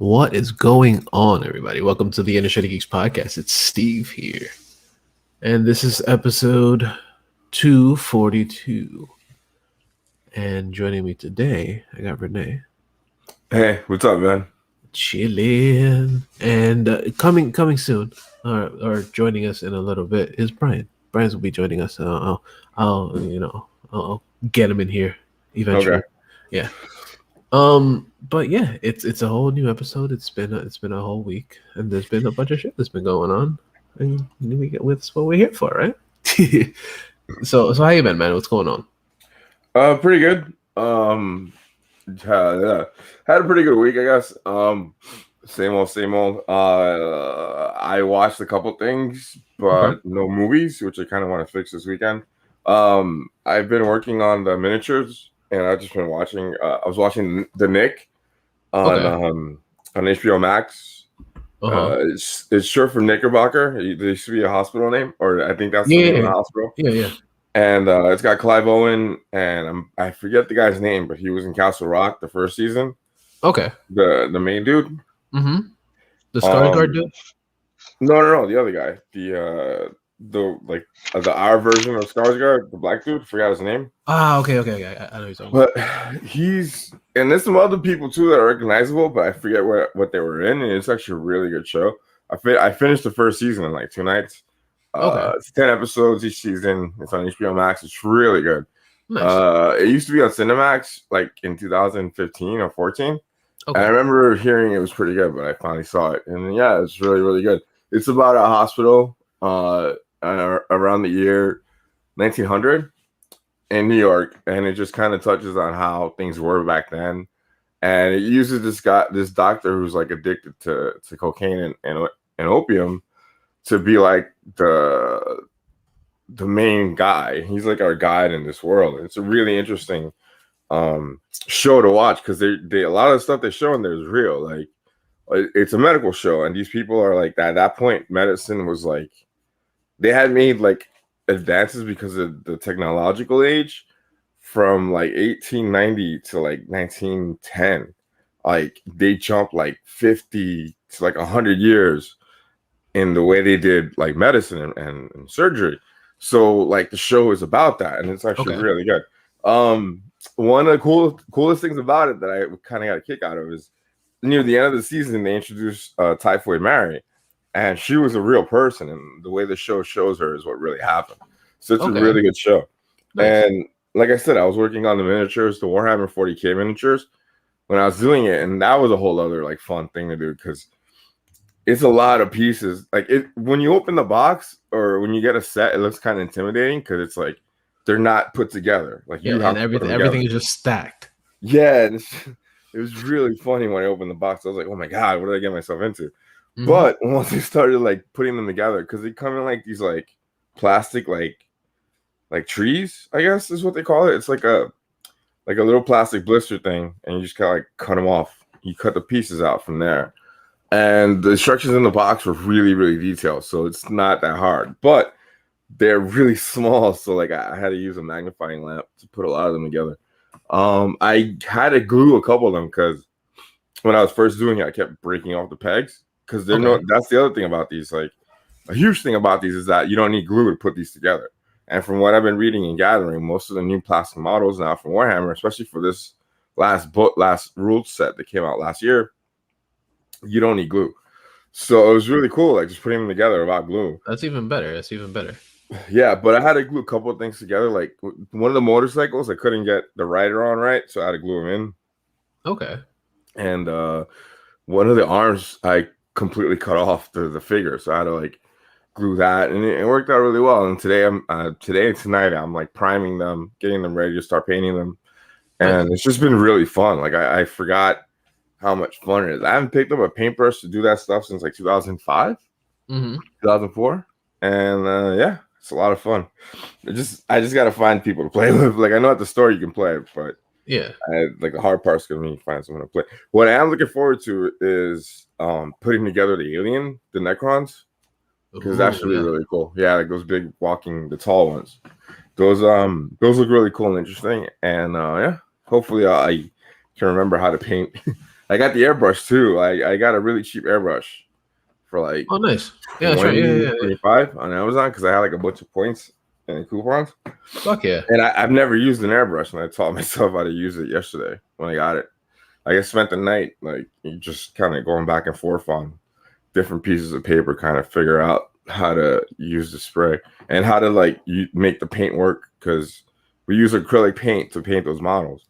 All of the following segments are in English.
What is going on, everybody? Welcome to the InnerCityGeeks podcast. It's Steve here, and this is episode 242. And joining me today, I got Renee. Hey, what's up, man? Chilling. And coming soon, or joining us in a little bit is Brian. Brian's will be joining us. I'll get him in here eventually. Okay. Yeah. But yeah, it's a whole new episode. It's been a whole week, and there's been a bunch of shit that's been going on, and we get with what we're here for, right? so how you been, man? What's going on? Pretty good. Yeah, had a pretty good week, I guess. Same old. I watched a couple things, but no movies, which I kind of want to fix this weekend. I've been working on the miniatures, and I've just been watching. I was watching The Nick on HBO Max. It's short for Knickerbocker. There used to be a hospital name, or I think that's the name of the hospital. Yeah. And it's got Clive Owen, and I forget the guy's name, but he was in Castle Rock the first season. Okay. The main dude. Mm-hmm. The Skarsgård dude. No, the other guy. The our version of Skarsgård, the black dude. Forgot his name. Okay. I know you're talking about. But and there's some other people too that are recognizable, but I forget what they were in, and it's actually a really good show. I finished the first season in like 2 nights. It's 10 episodes each season. It's on HBO Max. It's really good. Nice. It used to be on Cinemax like in 2015 or 14. Okay. And I remember hearing it was pretty good, but I finally saw it, and yeah, it's really, really good. It's about a hospital around the year 1900 in New York, and it just kind of touches on how things were back then. And it uses this doctor who's like addicted to cocaine and opium to be like the main guy. He's like our guide in this world. It's a really interesting show to watch because they a lot of the stuff they show in there is real. Like it's a medical show, and these people are like at that point, medicine was like they had made like advances because of the technological age from like 1890 to like 1910. Like they jumped like 50 to like 100 years in the way they did like medicine and surgery. So like the show is about that, and it's actually really good. One of the coolest things about it that I kind of got a kick out of is near the end of the season they introduced Typhoid Mary, and she was a real person, and the way the show shows her is what really happened. So it's a really good show. Nice. And like I said, I was working on the miniatures, the Warhammer 40K miniatures when I was doing it, and that was a whole other like fun thing to do because it's a lot of pieces. Like when you open the box or when you get a set, it looks kind of intimidating because it's like they're not put together. Like you have everything is just stacked. Yeah, it was really funny when I opened the box. I was like, oh my god, what did I get myself into? Mm-hmm. But once I started like putting them together, because they come in like these like plastic like trees, I guess is what they call it. It's like a little plastic blister thing, and you just kind of like cut them off. You cut the pieces out from there. And the instructions in the box were really, really detailed, so it's not that hard. But they're really small, so like I had to use a magnifying lamp to put a lot of them together. I had to glue a couple of them because when I was first doing it, I kept breaking off the pegs because that's the other thing about these. Like a huge thing about these is that you don't need glue to put these together. And from what I've been reading and gathering, most of the new plastic models now from Warhammer, especially for this last rule set that came out last year, you don't need glue. So it was really cool, like just putting them together without glue. That's even better. Yeah, but I had to glue a couple of things together. Like one of the motorcycles, I couldn't get the rider on right, so I had to glue them in. Okay. And one of the arms, I completely cut off the figure, so I had to like glue that, and it worked out really well. And today and tonight, I'm like priming them, getting them ready to start painting them, and it's just been really fun. Like I forgot how much fun it is. I haven't picked up a paintbrush to do that stuff since like 2005, 2004, and yeah, it's a lot of fun. I just got to find people to play with. Like I know at the store you can play it, but yeah, like the hard part's gonna be find someone to play. What I am looking forward to is putting together the Necrons, because that's really cool. Yeah, like those big the tall ones. Those look really cool and interesting. And yeah, hopefully I can remember how to paint I got the airbrush too. I got a really cheap airbrush for like Oh, nice. Yeah, sure. 20, Yeah. 25 on Amazon because I had like a bunch of points and coupons. Fuck yeah. And I've never used an airbrush, and I taught myself how to use it yesterday when I got it. Like I spent the night like just kind of going back and forth on different pieces of paper, kind of figure out how to use the spray and how to like make the paint work because we use acrylic paint to paint those models.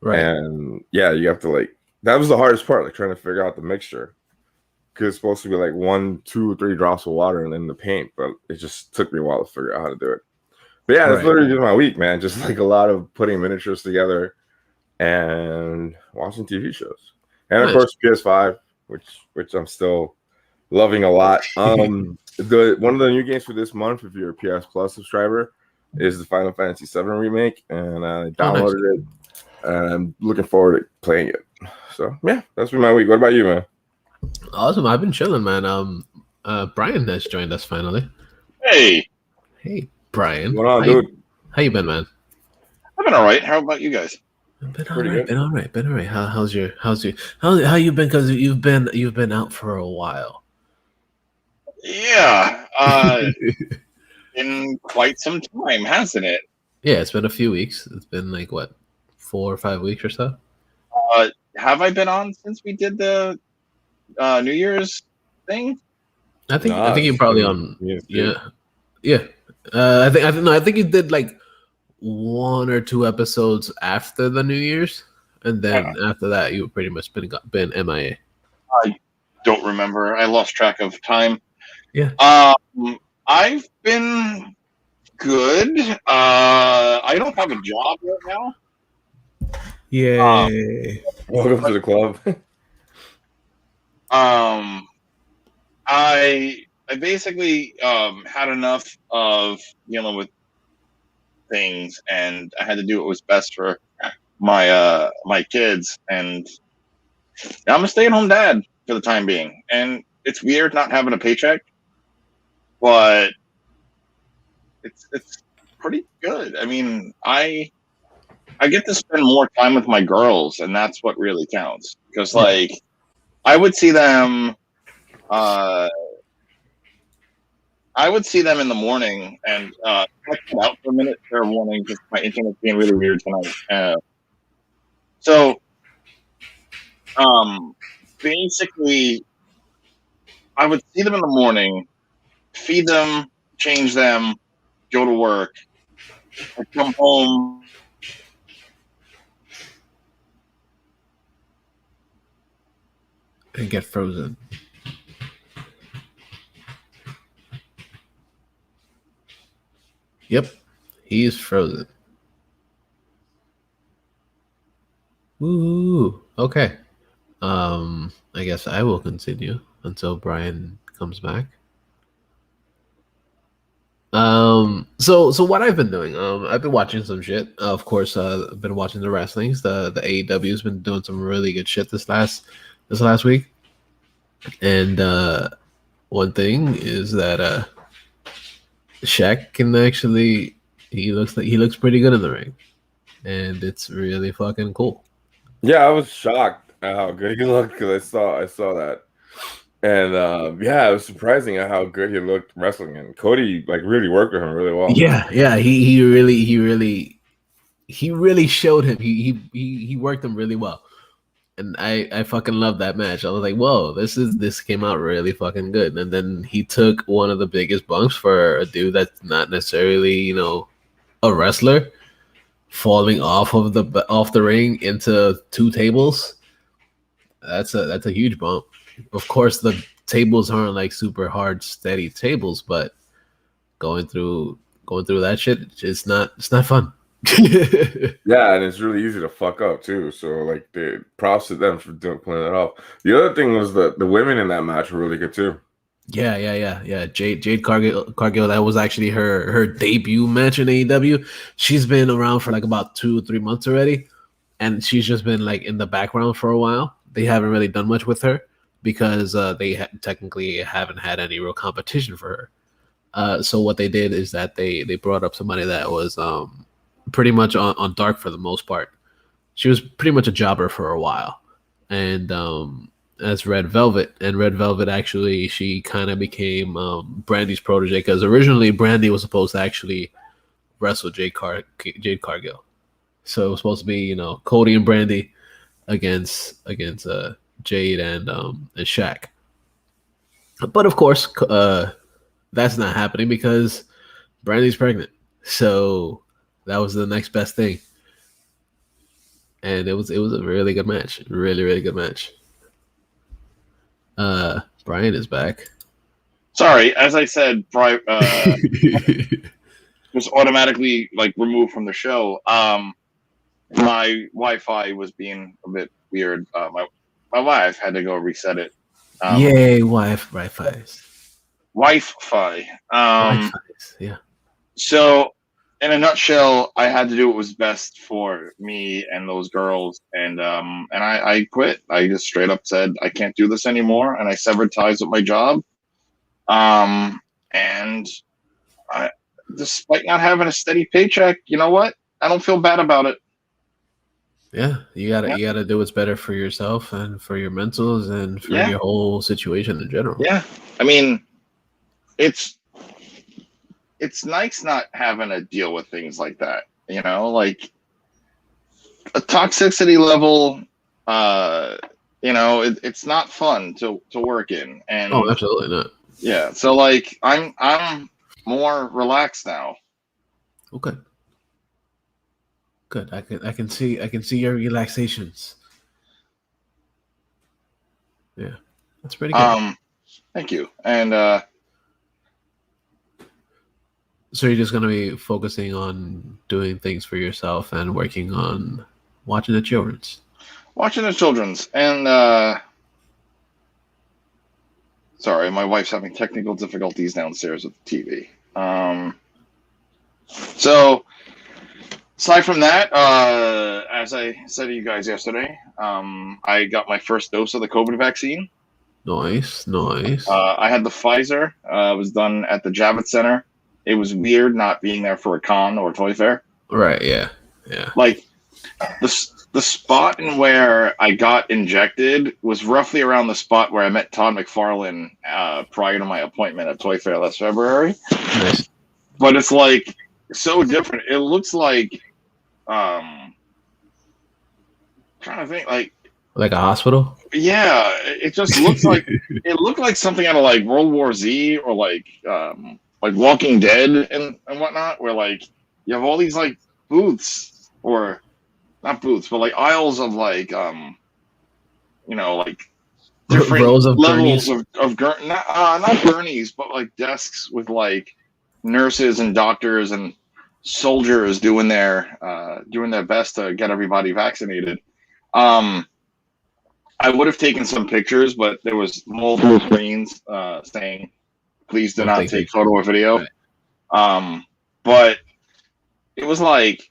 Right. And yeah, you have to like that was the hardest part, like trying to figure out the mixture because it's supposed to be like 1, 2, 3 drops of water and then the paint, but it just took me a while to figure out how to do it. But yeah, that's literally just my week, man. Just like a lot of putting miniatures together and watching TV shows, and of course PS5, which I'm still loving a lot. The one of the new games for this month, if you're a PS Plus subscriber, is the Final Fantasy VII remake, and I downloaded it, and I'm looking forward to playing it. So yeah, that's been my week. What about you, man? Awesome. I've been chilling, man. Brian has joined us finally. Hey, Brian. What's going on, dude? How you been, man? I've been all right. How about you guys? Been all right. How you been? Because you've been out for a while. Yeah, in quite some time, hasn't it? Yeah, it's been a few weeks. It's been like what, 4 or 5 weeks or so. Have I been on since we did the New Year's thing? I think you're probably on. Yeah. I think you did like 1 or 2 episodes after the New Year's, and then after that, you pretty much been MIA. I don't remember. I lost track of time. Yeah. I've been good. I don't have a job right now. Yay! Welcome to the club. I basically had enough of dealing with things, and I had to do what was best for my my kids, and I'm a stay-at-home dad for the time being. And it's weird not having a paycheck, but it's pretty good. I mean, I get to spend more time with my girls, and that's what really counts. Because like I would see them in the morning, and I cut out for a minute for a morning because my internet's being really weird tonight. So basically, I would see them in the morning, feed them, change them, go to work. I'd come home. And get frozen. Yep, he's frozen. Woo! Okay. I guess I will continue until Brian comes back. So what I've been doing, I've been watching some shit. Of course, I've been watching the wrestlings. The AEW has been doing some really good shit this last week. And one thing is that Shaq can actually he looks pretty good in the ring, and it's really fucking cool. Yeah, I was shocked at how good he looked because I saw that, and yeah, it was surprising at how good he looked wrestling. And Cody like really worked with him really well. Yeah, he really showed him. He worked him really well, and I fucking love that match. I was like, whoa, this came out really fucking good. And then he took one of the biggest bumps for a dude that's not necessarily a wrestler, falling off the ring into 2 tables. That's a huge bump. Of course, the tables aren't like super hard, steady tables, but going through that shit, it's not fun. Yeah, and it's really easy to fuck up too. So like, the props to them for pulling it off. The other thing was the women in that match were really good too. Yeah. Jade Cargill, that was actually her debut match in AEW. She's been around for like about 2-3 months already, and she's just been like in the background for a while. They haven't really done much with her because they technically haven't had any real competition for her. So what they did is that they brought up somebody that was pretty much on Dark for the most part. She was pretty much a jobber for a while. and as Red Velvet. And Red Velvet actually, she kind of became Brandy's protege, because originally Brandy was supposed to actually wrestle Jade Cargill. So it was supposed to be, you know, Cody and Brandy against Jade and Shaq. But of course, that's not happening because Brandy's pregnant. So that was the next best thing. And it was a really good match. Really, really good match. Brian is back. Sorry, as I said, was automatically like removed from the show. My Wi-Fi was being a bit weird. My wife had to go reset it. Yay, Wi-Fi's. Wi-Fi. Wi-Fi's, yeah. So, in a nutshell, I had to do what was best for me and those girls, and I quit. I just straight up said I can't do this anymore, and I severed ties with my job. And I, despite not having a steady paycheck, you know what? I don't feel bad about it. Yeah, you gotta do what's better for yourself and for your mentals and for your whole situation in general. Yeah, I mean, it's nice not having to deal with things like that. You know, like a toxicity level. You know, it's not fun to work in. And oh, absolutely not. Yeah, so like I'm more relaxed now. Okay. Good. I can see your relaxations. Yeah, that's pretty good. Thank you. And so you're just gonna be focusing on doing things for yourself and working on watching the children's. And sorry, my wife's having technical difficulties downstairs with the TV. So aside from that, as I said to you guys yesterday, I got my first dose of the COVID vaccine. Nice. I had the Pfizer. It was done at the Javits Center. It was weird not being there for a con or a toy fair. Right, yeah. Like, the spot in where I got injected was roughly around the spot where I met Todd McFarlane prior to my appointment at Toy Fair last February. Nice. But it's, like, so different. It looks like, trying to think, like a hospital? Yeah, it just looks like it looked like something out of like World War Z or like Walking Dead and whatnot, where like you have all these like booths, or not booths, but like aisles of like you know, like different rows of levels gurneys? not gurneys, but like desks with like nurses and doctors and soldiers doing their best to get everybody vaccinated. I would have taken some pictures, but there was multiple screens saying, "Please do not take photo or video." Right. But it was like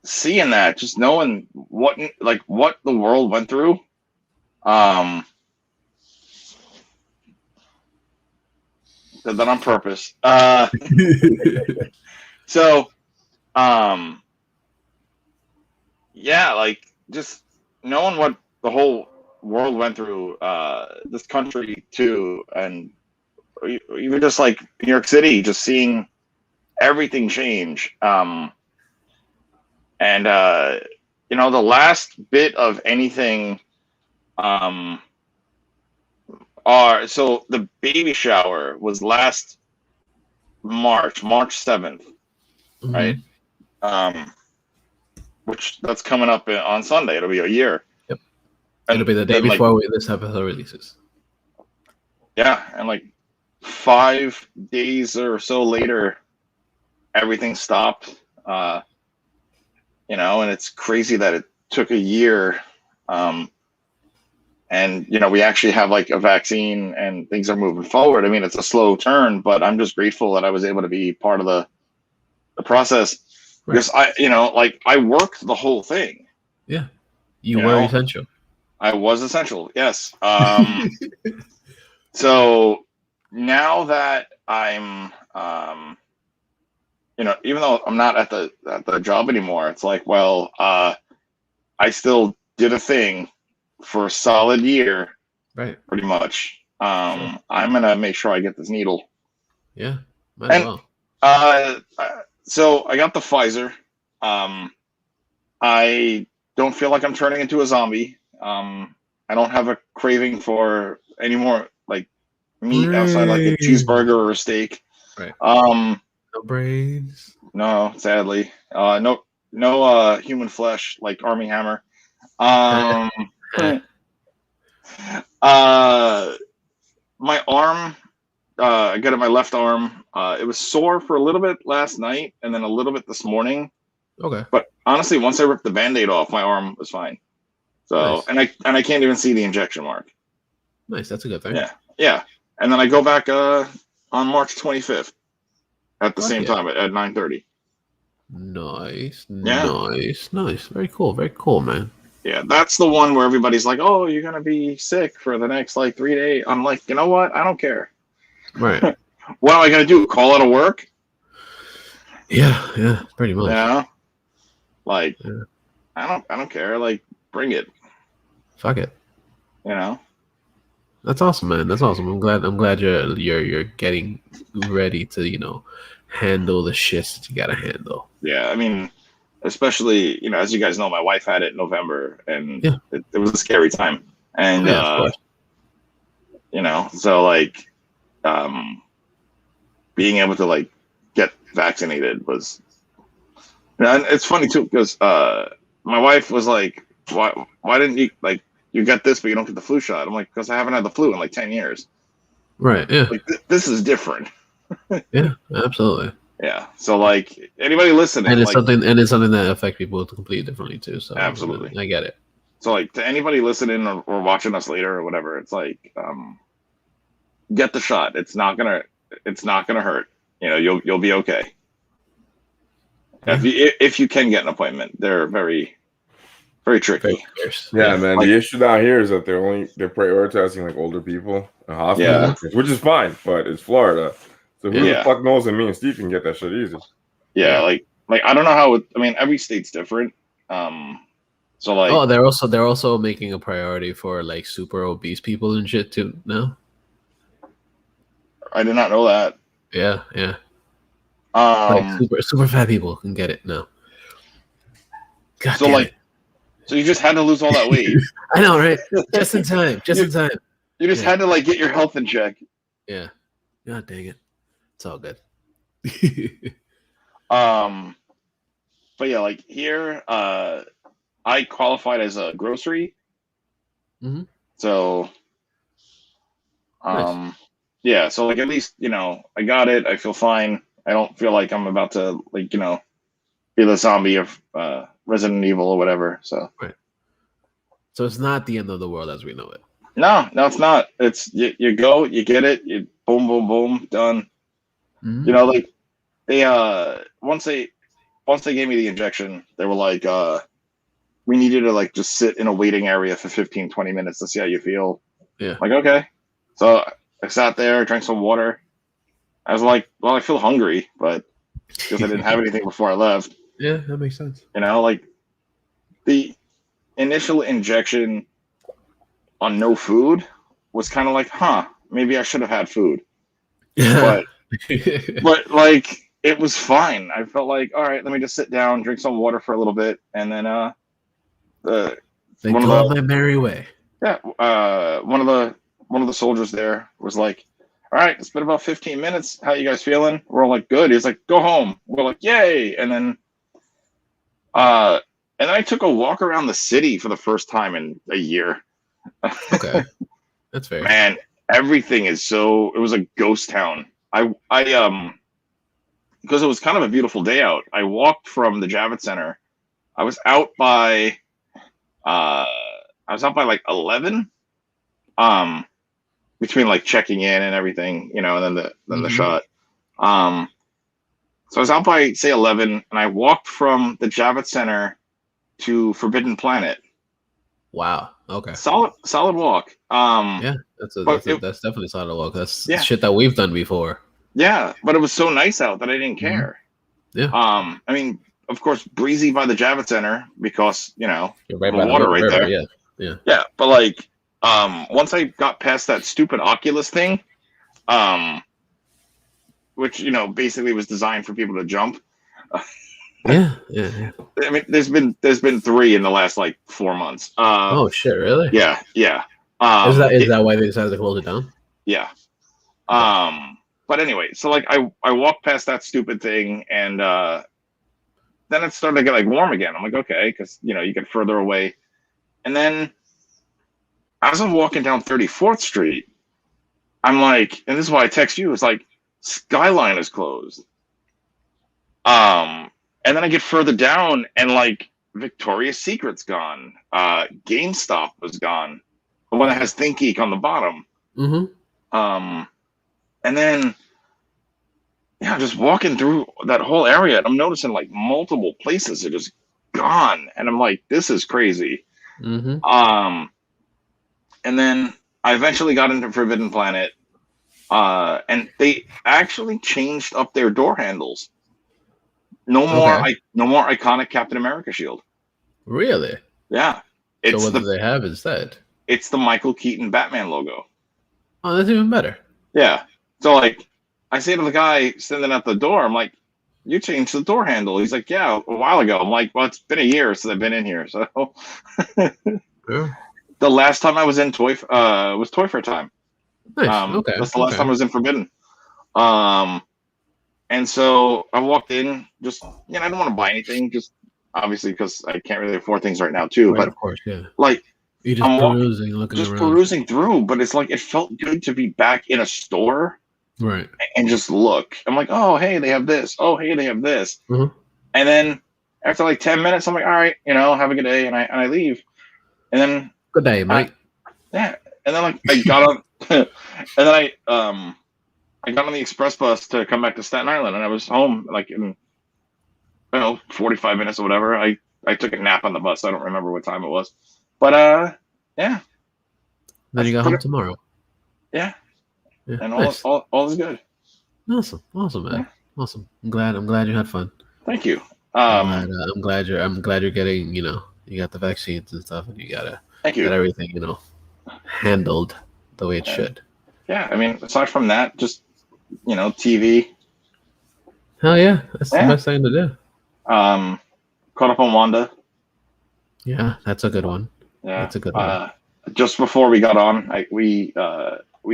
seeing that, just knowing what the world went through. Did that on purpose. So, yeah, like just knowing what the whole world went through, this country too, and even just like New York City, just seeing everything change. And you know, the last bit of anything, so the baby shower was last March 7th, Mm-hmm. right? Which that's coming up on Sunday. It'll be a year. Yep. It'll be the day before this episode releases. Yeah, and like 5 days or so later, everything stopped. You know, and it's crazy that it took a year. And you know, we actually have like a vaccine and things are moving forward. I mean, it's a slow turn, but I'm just grateful that I was able to be part of the process. Right. Because I worked the whole thing. Yeah, you were essential. I was essential. Yes. So now that I'm, you know, even though I'm not at the job anymore, it's like, well, I still did a thing for a solid year, Right. pretty much. Sure. I'm gonna make sure I get this needle. Yeah. Might as And well. so I got the Pfizer. I don't feel like I'm turning into a zombie. I don't have a craving for any more like meat outside like a cheeseburger or a steak. Right. No brains. No, sadly. No human flesh like Army Hammer. My arm, I got it my left arm. It was sore for a little bit last night and then a little bit this morning. Okay. But honestly, once I ripped the Band-Aid off, my arm was fine. So nice. and I can't even see the injection mark. Nice, that's a good thing. Yeah. And then I go back on March 25th at the same time at 9:30. Nice. Nice. Very cool, man. Yeah, that's the one where everybody's like, "Oh, you're gonna be sick for the next like 3 days." I'm like, you know what? I don't care. Right. What am I gonna do? Call out of work? Yeah, pretty much. Yeah. Like, I don't care. Like, bring it. Fuck it. You know. That's awesome, man. That's awesome. I'm glad you're getting ready to handle the shit that you gotta handle. Yeah, I mean, especially as you guys know, my wife had it in November, and it was a scary time. And so like, being able to like get vaccinated was, and it's funny too because my wife was like, why didn't you like you get this but you don't get the flu shot? I'm like, because I haven't had the flu in like 10 years. Right. Yeah. Like this is different. Yeah, absolutely. Yeah. So like anybody listening, and it's something that affects people completely differently too. So absolutely, I get it. So like to anybody listening or watching us later or whatever, it's like get the shot. It's not gonna hurt. You'll be okay. Yeah. If you can get an appointment, they're very, very tricky. Yeah, man. Like, the issue down here is that they're prioritizing like older people in hospitals, which is fine, but it's Florida. So who the fuck knows that me and Steve can get that shit easy? Yeah, like I don't know how. Every state's different. So like, they're also making a priority for like super obese people and shit too now. I did not know that. Yeah. Like super fat people can get it now. God so like, so you just had to lose all that weight. I know, right? Just in time. You just had to like get your health in check. Yeah. God dang it. It's all good. But yeah, like here, I qualified as a grocery. Mm-hmm. So, nice. Yeah. So like at least I got it. I feel fine. I don't feel like I'm about to like be the zombie of Resident Evil or whatever. So right. So it's not the end of the world as we know it. No, it's not. It's you go, you get it, you boom, boom, boom, done. Mm-hmm. Like they once they gave me the injection, they were like, we need you to like just sit in a waiting area for 15-20 minutes to see how you feel. Yeah. Like, okay. So I sat there, drank some water. I was like, well, I feel hungry, but because I didn't have anything before I left. Yeah, that makes sense. Like the initial injection on no food was kind of like, maybe I should have had food. But like it was fine. I felt like, all right, let me just sit down, drink some water for a little bit, and then my merry way. Yeah, one of the soldiers there was like, all right, it's been about 15 minutes. How you guys feeling? We're all like, good. He's like, go home. We're like, yay. And then I took a walk around the city for the first time in a year. Okay. That's fair. Man, everything is it was a ghost town. I because it was kind of a beautiful day out. I walked from the Javits Center. I was out by like 11. Between like checking in and everything, and then the shot. So I was out by say 11, and I walked from the Javits Center to Forbidden Planet. Wow. Okay. Solid walk. Yeah, that's definitely a solid walk. That's shit that we've done before. Yeah, but it was so nice out that I didn't care. Yeah. Of course, breezy by the Javits Center because you're right the by water the right river, there. Yeah, but like, once I got past that stupid Oculus thing, which basically was designed for people to jump. Yeah. I mean, there's been 3 in the last like 4 months. Oh shit! Really? Yeah. Is that why they decided to close it down? Yeah. But anyway, so like I walked past that stupid thing, and then it started to get like warm again. I'm like, okay, because you get further away, and then as I'm walking down 34th Street, I'm like, and this is why I text you. It's like Skyline is closed. And then I get further down, and like Victoria's Secret's gone. GameStop was gone. The one that has ThinkGeek on the bottom. Mm-hmm. And then just walking through that whole area, and I'm noticing like multiple places are just gone, and I'm like, this is crazy. Mm-hmm. And then I eventually got into Forbidden Planet, and they actually changed up their door handles. No more iconic Captain America shield. Really? Yeah. So what do they have instead? It's the Michael Keaton Batman logo. Oh, that's even better. Yeah. So like, I say to the guy standing at the door, I'm like, "You changed the door handle." He's like, "Yeah, a while ago." I'm like, "Well, it's been a year since I've been in here." So Yeah. the last time I was in was Toy Fair time. Nice. Okay. That's the last time I was in Forbidden. And so I walked in, just I didn't want to buy anything, just obviously because I can't really afford things right now too. Right, but of course, yeah. Like, you're just perusing, looking around, perusing through. But it's like it felt good to be back in a store, right? And just look. I'm like, oh hey, they have this. Oh hey, they have this. Mm-hmm. And then after like 10 minutes, I'm like, all right, have a good day, and I leave. And then good day, mate. Yeah. And then like I got on, and then I got on the express bus to come back to Staten Island, and I was home like in 45 minutes or whatever. I took a nap on the bus. I don't remember what time it was, but yeah. Then you go home tomorrow. Yeah. And nice. all is good. Awesome, man. Yeah. Awesome. I'm glad you had fun. Thank you. I'm glad you're getting you got the vaccines and stuff, and you got everything handled the way it should. Yeah, I mean, aside from that, just TV. Hell yeah, that's the best thing to do. Caught up on Wanda. Yeah, that's a good one. Yeah, that's a good one. Just before we got on, we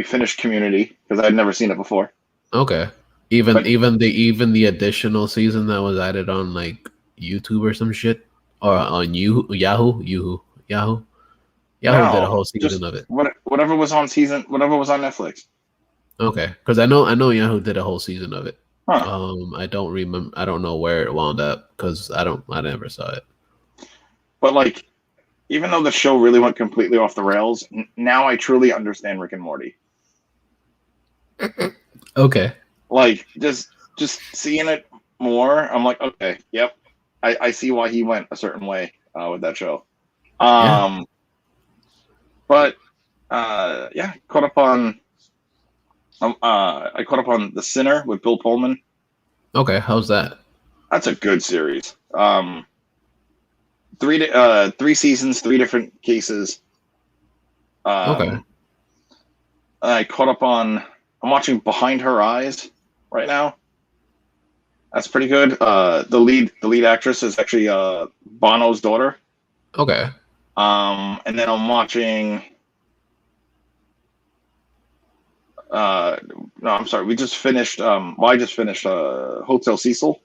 finished Community because I'd never seen it before. Okay, even the additional season that was added on like YouTube or some shit, or on Yahoo did a whole season of it. Whatever was on Netflix. Okay, because I know Yahoo did a whole season of it. Huh. I don't remember. I don't know where it wound up because I never saw it. But like, even though the show really went completely off the rails, now I truly understand Rick and Morty. Okay. Like just seeing it more, I'm like, okay, yep, I see why he went a certain way with that show. But caught up on. I caught up on The Sinner with Bill Pullman. Okay, how's that? That's a good series. 3 seasons, 3 different cases. Okay. I caught up on. I'm watching Behind Her Eyes right now. That's pretty good. The lead actress is actually Bono's daughter. Okay. And then I'm watching. No, I'm sorry. We just finished. I just finished Hotel Cecil.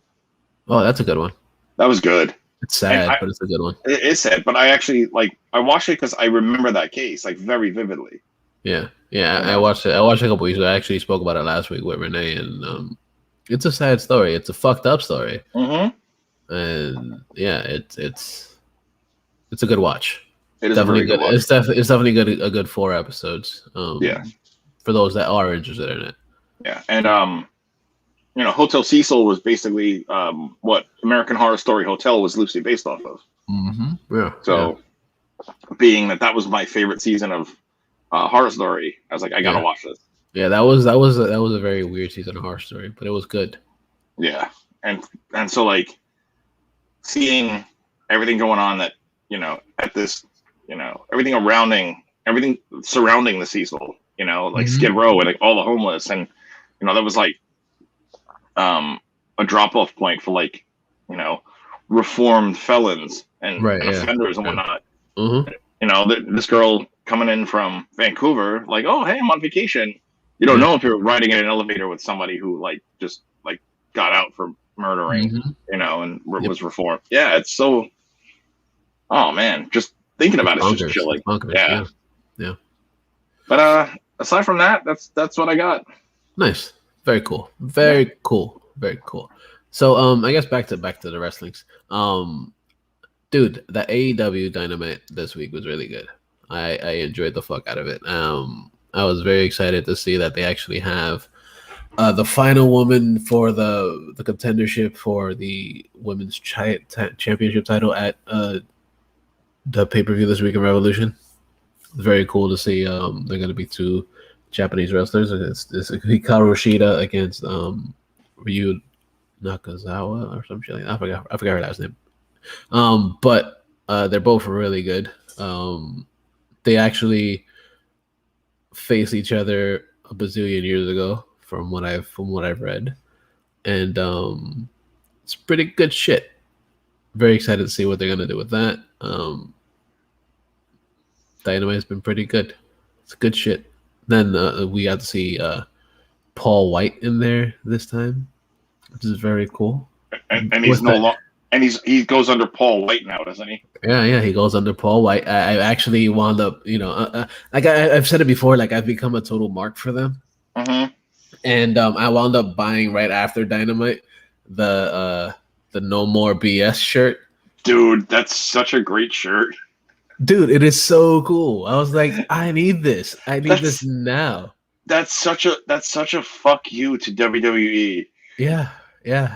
Oh, that's a good one. That was good. It's sad, but it's a good one. It is sad, but I actually I watched it because I remember that case like very vividly. Yeah. I watched it. I watched it a couple weeks ago. I actually spoke about it last week with Renee, and it's a sad story. It's a fucked up story. Mm-hmm. And yeah, it's a good watch. It is definitely good. It's definitely good. A good 4 episodes. Yeah. For those that are interested in it. Yeah, and Hotel Cecil was basically what American Horror Story Hotel was loosely based off of. Mm-hmm. Yeah. So, being that was my favorite season of Horror Story, I was like, I gotta watch this. Yeah, that was a very weird season of Horror Story, but it was good. Yeah, and so like seeing everything going on that at this everything surrounding the Cecil, like Mhm. Skid Row and like all the homeless, and that was like a drop off point for like reformed felons and Right. Yeah. offenders and Yeah. whatnot. Mm-hmm. This girl coming in from Vancouver, like, oh hey, I'm on vacation. You don't Yeah. know if you're riding in an elevator with somebody who like just like got out for murdering, Mm-hmm. and Yep. was reformed. Yeah, it's so. Oh man, just thinking about it's just Bonkers. chilling. It's bonkers. Yeah. Yeah. But aside from that, that's what I got. Nice. Very cool. Very cool. Very cool. So I guess back to the wrestlings. Dude, the AEW Dynamite this week was really good. I enjoyed the fuck out of it. I was very excited to see that they actually have the final woman for the contendership for the women's championship title at the pay-per-view this week in Revolution. Very cool to see. They're going to be two Japanese wrestlers. It's Hikaru Shida against Ryu Nakazawa or some shit like that. I forgot her last name. But they're both really good. They actually face each other a bazillion years ago, from what I've read, and it's pretty good shit. Very excited to see what they're gonna do with that. Dynamite's been pretty good. It's good shit. Then we got to see Paul White in there this time, which is very cool. And he's no longer. And he goes under Paul White now, doesn't he? Yeah, he goes under Paul White. I actually wound up, like I've said it before, like I've become a total mark for them. Mm-hmm. And I wound up buying right after Dynamite the No More BS shirt. Dude, that's such a great shirt. Dude, it is so cool. I was like, I need this. I need this now. That's such a fuck you to WWE. Yeah.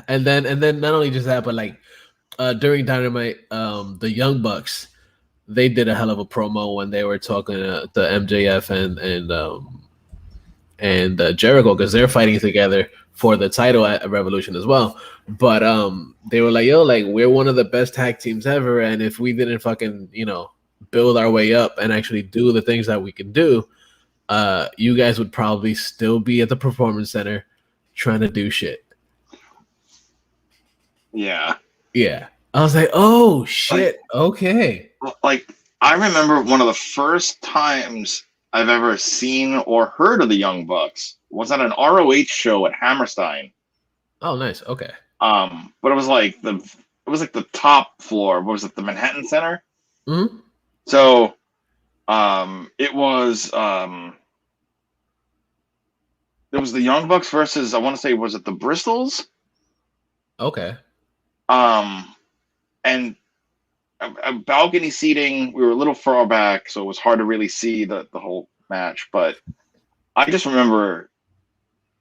And then not only just that, but like during Dynamite, the Young Bucks, they did a hell of a promo when they were talking to MJF and Jericho, because they're fighting together for the title at Revolution as well. But they were like, yo, like we're one of the best tag teams ever, and if we didn't fucking build our way up and actually do the things that we can do, you guys would probably still be at the Performance Center trying to do shit. Yeah. I was like, oh shit, okay. Like I remember one of the first times I've ever seen or heard of the Young Bucks was at an ROH show at Hammerstein. Oh, nice. Okay. But it was like the top floor. What was it? The Manhattan Center. Mm-hmm. So, it was there was the Young Bucks versus, I want to say, was it the Bristols? Okay. And a balcony seating. We were a little far back, so it was hard to really see the whole match. But I just remember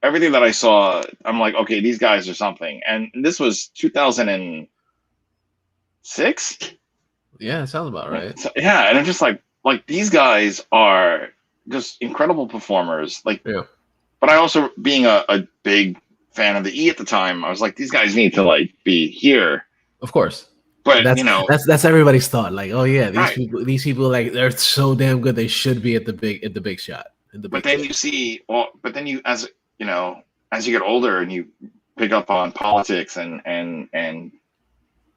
everything that I saw. I'm like, okay, these guys are something. And this was 2006. Yeah, it sounds about right. So, yeah, and I'm just like these guys are just incredible performers. Like, yeah. But I also, being a big fan of the E at the time, I was like, these guys need to like be here. Of course. But that's everybody's thought. Like, oh yeah, these right. people like they're so damn good. They should be at the big shot. But then you see, as you get older and you pick up on politics and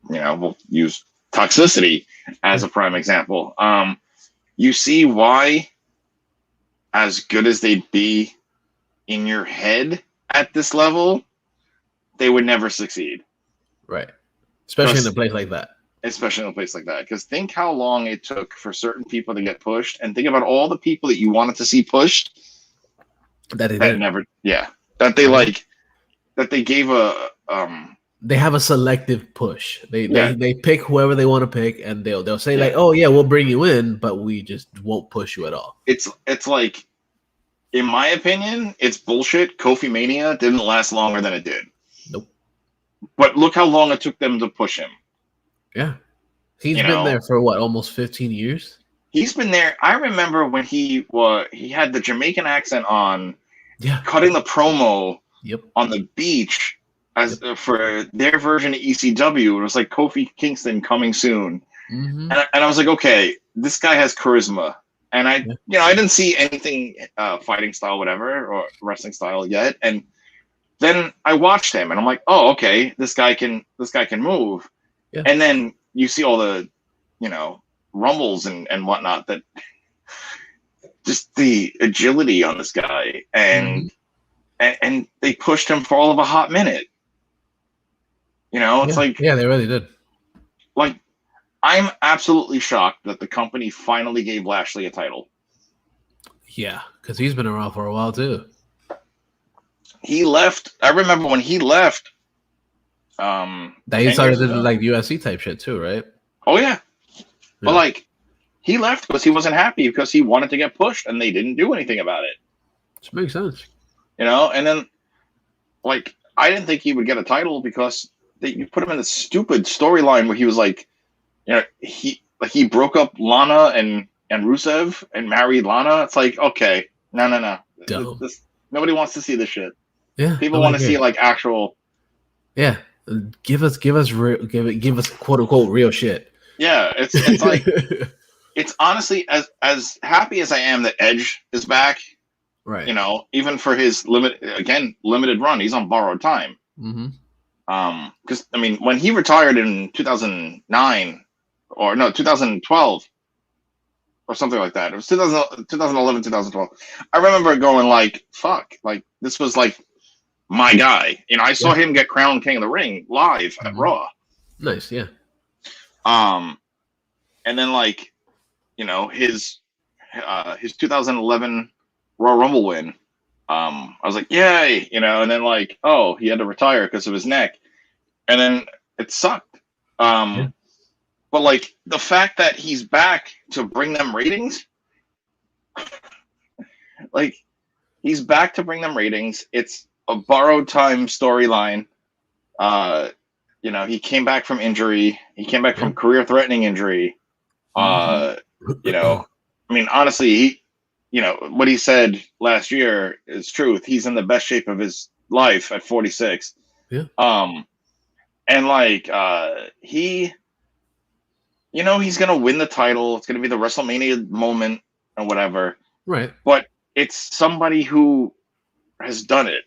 we'll use toxicity as a prime example. You see why, as good as they'd be in your head at this level, they would never succeed. Right. Especially in a place like that. Because think how long it took for certain people to get pushed, and think about all the people that you wanted to see pushed that they gave a they have a selective push. They pick whoever they want to pick, and they'll say like, oh yeah, we'll bring you in, but we just won't push you at all. It's like, in my opinion, it's bullshit. Kofi Mania didn't last longer than it did. Nope. But look how long it took them to push him. Yeah. He's been there for what, almost 15 years? He's been there. I remember when he had the Jamaican accent on, cutting the promo on the beach for their version of ECW. It was like Kofi Kingston coming soon. Mm-hmm. And I was like, okay, this guy has charisma. And I didn't see anything fighting style, whatever, or wrestling style yet. And then I watched him, and I'm like, oh, okay, this guy can move. Yeah. And then you see all the, rumbles and whatnot, that just the agility on this guy, and they pushed him for all of a hot minute. It's like, they really did. Like, I'm absolutely shocked that the company finally gave Lashley a title. Yeah, because he's been around for a while too. He left. I remember when he left. That he started to do like UFC type shit too, right? Oh yeah. But like, he left because he wasn't happy, because he wanted to get pushed, and they didn't do anything about it. Which makes sense. And then, like, I didn't think he would get a title, because you put him in this stupid storyline where he was like, he broke up Lana and Rusev and married Lana. It's like, okay, no. Nobody wants to see this shit. Yeah, people want to see like actual. Yeah, give us quote unquote real shit. Yeah, it's like it's honestly as happy as I am that Edge is back. Right. Even for his limited run, he's on borrowed time. Mm-hmm. Because I mean, when he retired in 2009 or no 2012 or something like that, it was 2011, 2012. I remember going like, "Fuck!" Like, this was like my guy. I saw him get crowned King of the Ring live at Raw. Nice, yeah. And then like, his 2011 Royal Rumble win. I was like, yay, and then like, oh, he had to retire because of his neck, and then it sucked. But like, the fact that he's back to bring them ratings, like, he's back to bring them ratings. It's a borrowed time storyline. He came back from injury. He came back from career-threatening injury. I mean, honestly, what he said last year is truth. He's in the best shape of his life at 46. Yeah. And like, he's going to win the title. It's going to be the WrestleMania moment and whatever. Right. But it's somebody who has done it.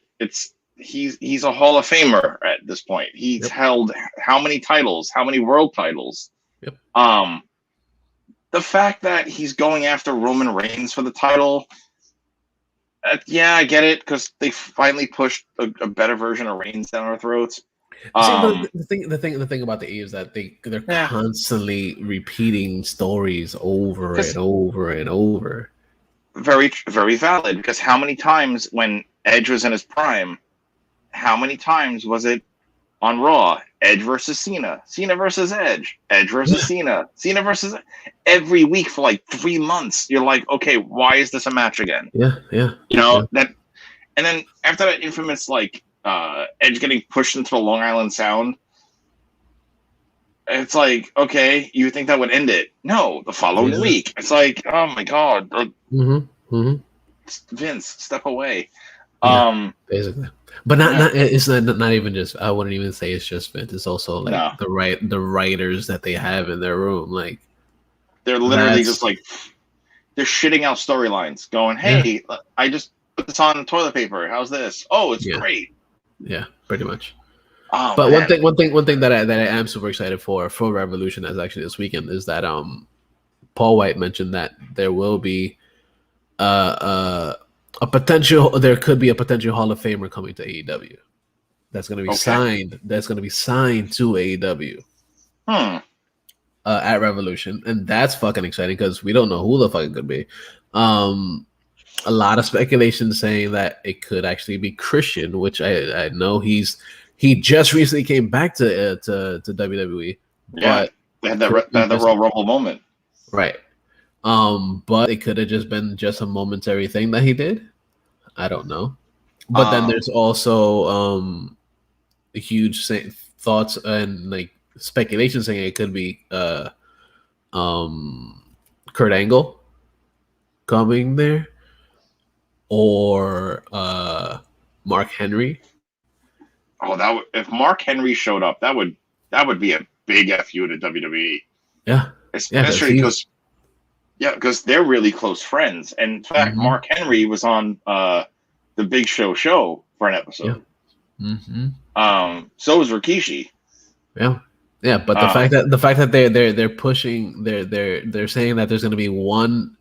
He's a Hall of Famer at this point. He's held how many titles? How many world titles? Yep. The fact that he's going after Roman Reigns for the title, I get it, because they finally pushed a better version of Reigns down our throats. The thing about the E is that they're constantly repeating stories over and over and over. Very, very valid, because how many times when Edge was in his prime, how many times was it on Raw? Edge versus Cena, Cena versus Edge, Edge versus Cena, Cena versus every week for like 3 months. You're like, okay, why is this a match again? Yeah. That, and then after that infamous like Edge getting pushed into the Long Island Sound, it's like, okay, you think that would end it? No, the following week, it's like, oh my god, Vince, step away. Basically. But not it's not even just, I wouldn't even say it's just Vince. It's also like the writers that they have in their room. Like, they're literally just like, they're shitting out storylines, going, hey, I just put this on toilet paper. How's this? Oh, it's great. Yeah, pretty much. Oh, but man. one thing that I am super excited for Revolution, as actually this weekend, is that Paul White mentioned that there will be there could be a potential Hall of Famer coming to AEW. That's going to be signed. That's going to be signed to AEW. At Revolution, and that's fucking exciting because we don't know who the fuck it could be. A lot of speculation saying that it could actually be Christian, which I know he just recently came back to WWE. Yeah, they had that Royal Rumble moment, right? But it could have just been just a momentary thing that he did. I don't know. But then there's also huge thoughts and like speculation saying it could be Kurt Angle coming there, or Mark Henry. Oh, if Mark Henry showed up, that would be a big FU to WWE. Yeah. Especially because they're really close friends. And in fact, Mark Henry was on the Big Show for an episode. Yeah. So was Rikishi. Yeah. Yeah, but the fact that they're pushing they're saying that there's going to be one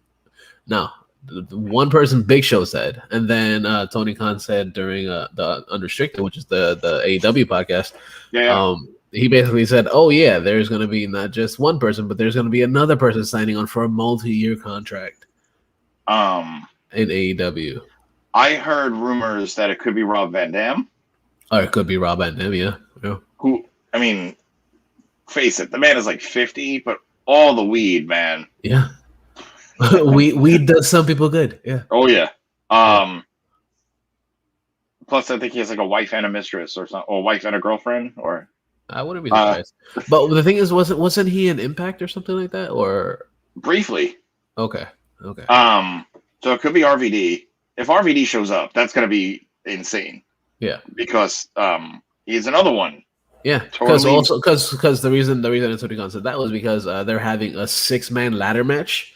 person Big Show said, and then Tony Khan said during the Unrestricted, which is the AEW podcast. Yeah. He basically said, "Oh yeah, there's going to be not just one person, but there's going to be another person signing on for a multi-year contract." In AEW, I heard rumors that it could be Rob Van Dam, or it could be Rob Van Dam. Yeah. Who, I mean, face it, the man is like 50, but all the weed, man. Yeah. weed does some people good. Yeah. Oh yeah. Plus, I think he has like a wife and a mistress, or something, or a wife and a girlfriend, or. I wouldn't be surprised. But the thing is, wasn't he an Impact or something like that, or briefly? Okay. So it could be RVD. If RVD shows up, that's gonna be insane. Yeah. Because he's another one. Yeah. Because the reason Tony Khan said that was because they're having a 6-man ladder match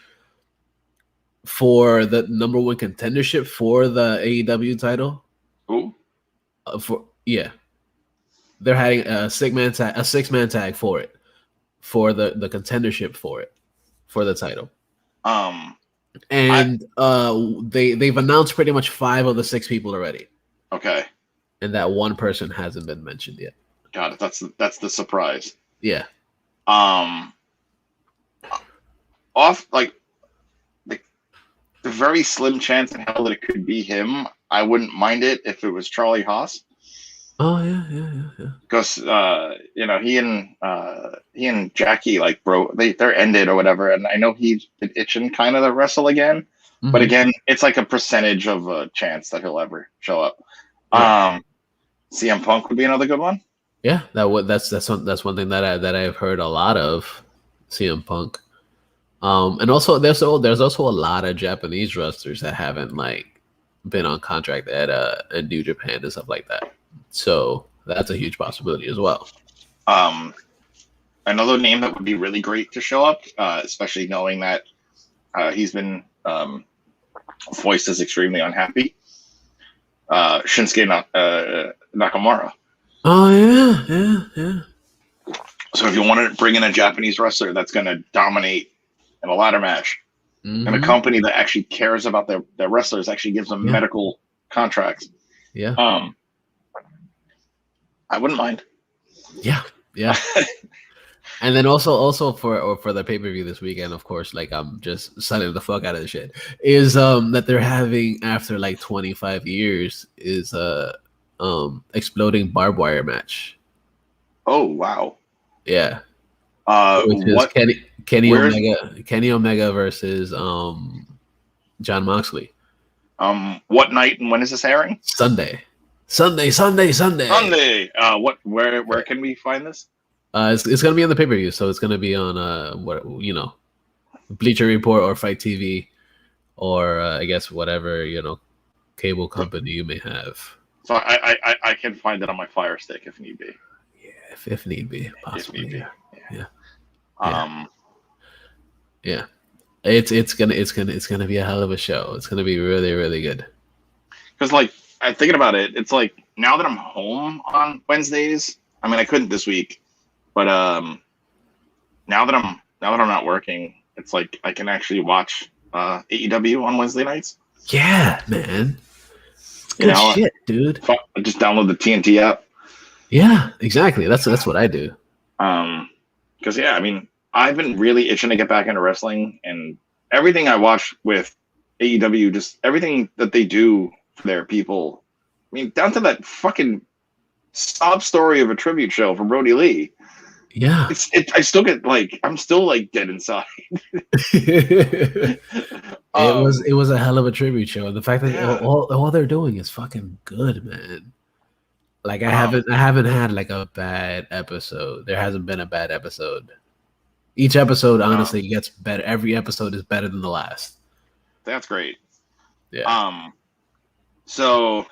for the number 1 contendership for the AEW title. Who? They're having a 6-man tag for it, for the contendership for the title. They've announced pretty much 5 of the 6 people already. Okay. And that one person hasn't been mentioned yet. Got it. That's the surprise. Yeah. Off like the very slim chance in hell that it could be him. I wouldn't mind it if it was Charlie Haas. Oh yeah. Because he and Jackie like they're ended or whatever, and I know he's been itching kind of to wrestle again. But again, it's like a percentage of a chance that he'll ever show up. Yeah. CM Punk would be another good one. Yeah, that's one thing that I've heard a lot of, CM Punk. And also there's also a lot of Japanese wrestlers that haven't like been on contract at New Japan and stuff like that. So that's a huge possibility as well. Another name that would be really great to show up, especially knowing that he's been voiced as extremely unhappy. Shinsuke Nakamura. Oh yeah. So if you want to bring in a Japanese wrestler that's going to dominate in a ladder match, and a company that actually cares about their wrestlers, actually gives them medical contracts. Yeah. I wouldn't mind. Yeah. And then also for the pay-per-view this weekend, of course, like I'm just signing the fuck out of the shit, is that they're having after like 25 years is exploding barbed wire match. Oh wow. Yeah. Which is Kenny Omega versus John Moxley. What night and when is this airing? Sunday. Where can we find this? It's gonna be on the pay-per-view, so it's gonna be on Bleacher Report or Fight TV, or I guess whatever cable company you may have. So I can find it on my Fire Stick if need be. Yeah, if need be, possibly. If need be. Yeah. It's gonna be a hell of a show. It's gonna be really, really good. Because like I'm thinking about it, it's like now that I'm home on Wednesdays. I mean, I couldn't this week, but now that I'm not working, it's like I can actually watch AEW on Wednesday nights. Yeah, man. Good shit, dude. Just download the TNT app. Yeah, exactly. That's what I do. Because I mean, I've been really itching to get back into wrestling, and everything I watch with AEW, just everything that they do for their people. I mean, down to that fucking sob story of a tribute show from Brody Lee. Yeah, I still get like I'm still like dead inside. It was a hell of a tribute show. The fact that all they're doing is fucking good, man. Like I haven't had like a bad episode. There hasn't been a bad episode. Each episode honestly gets better. Every episode is better than the last. That's great. Yeah. So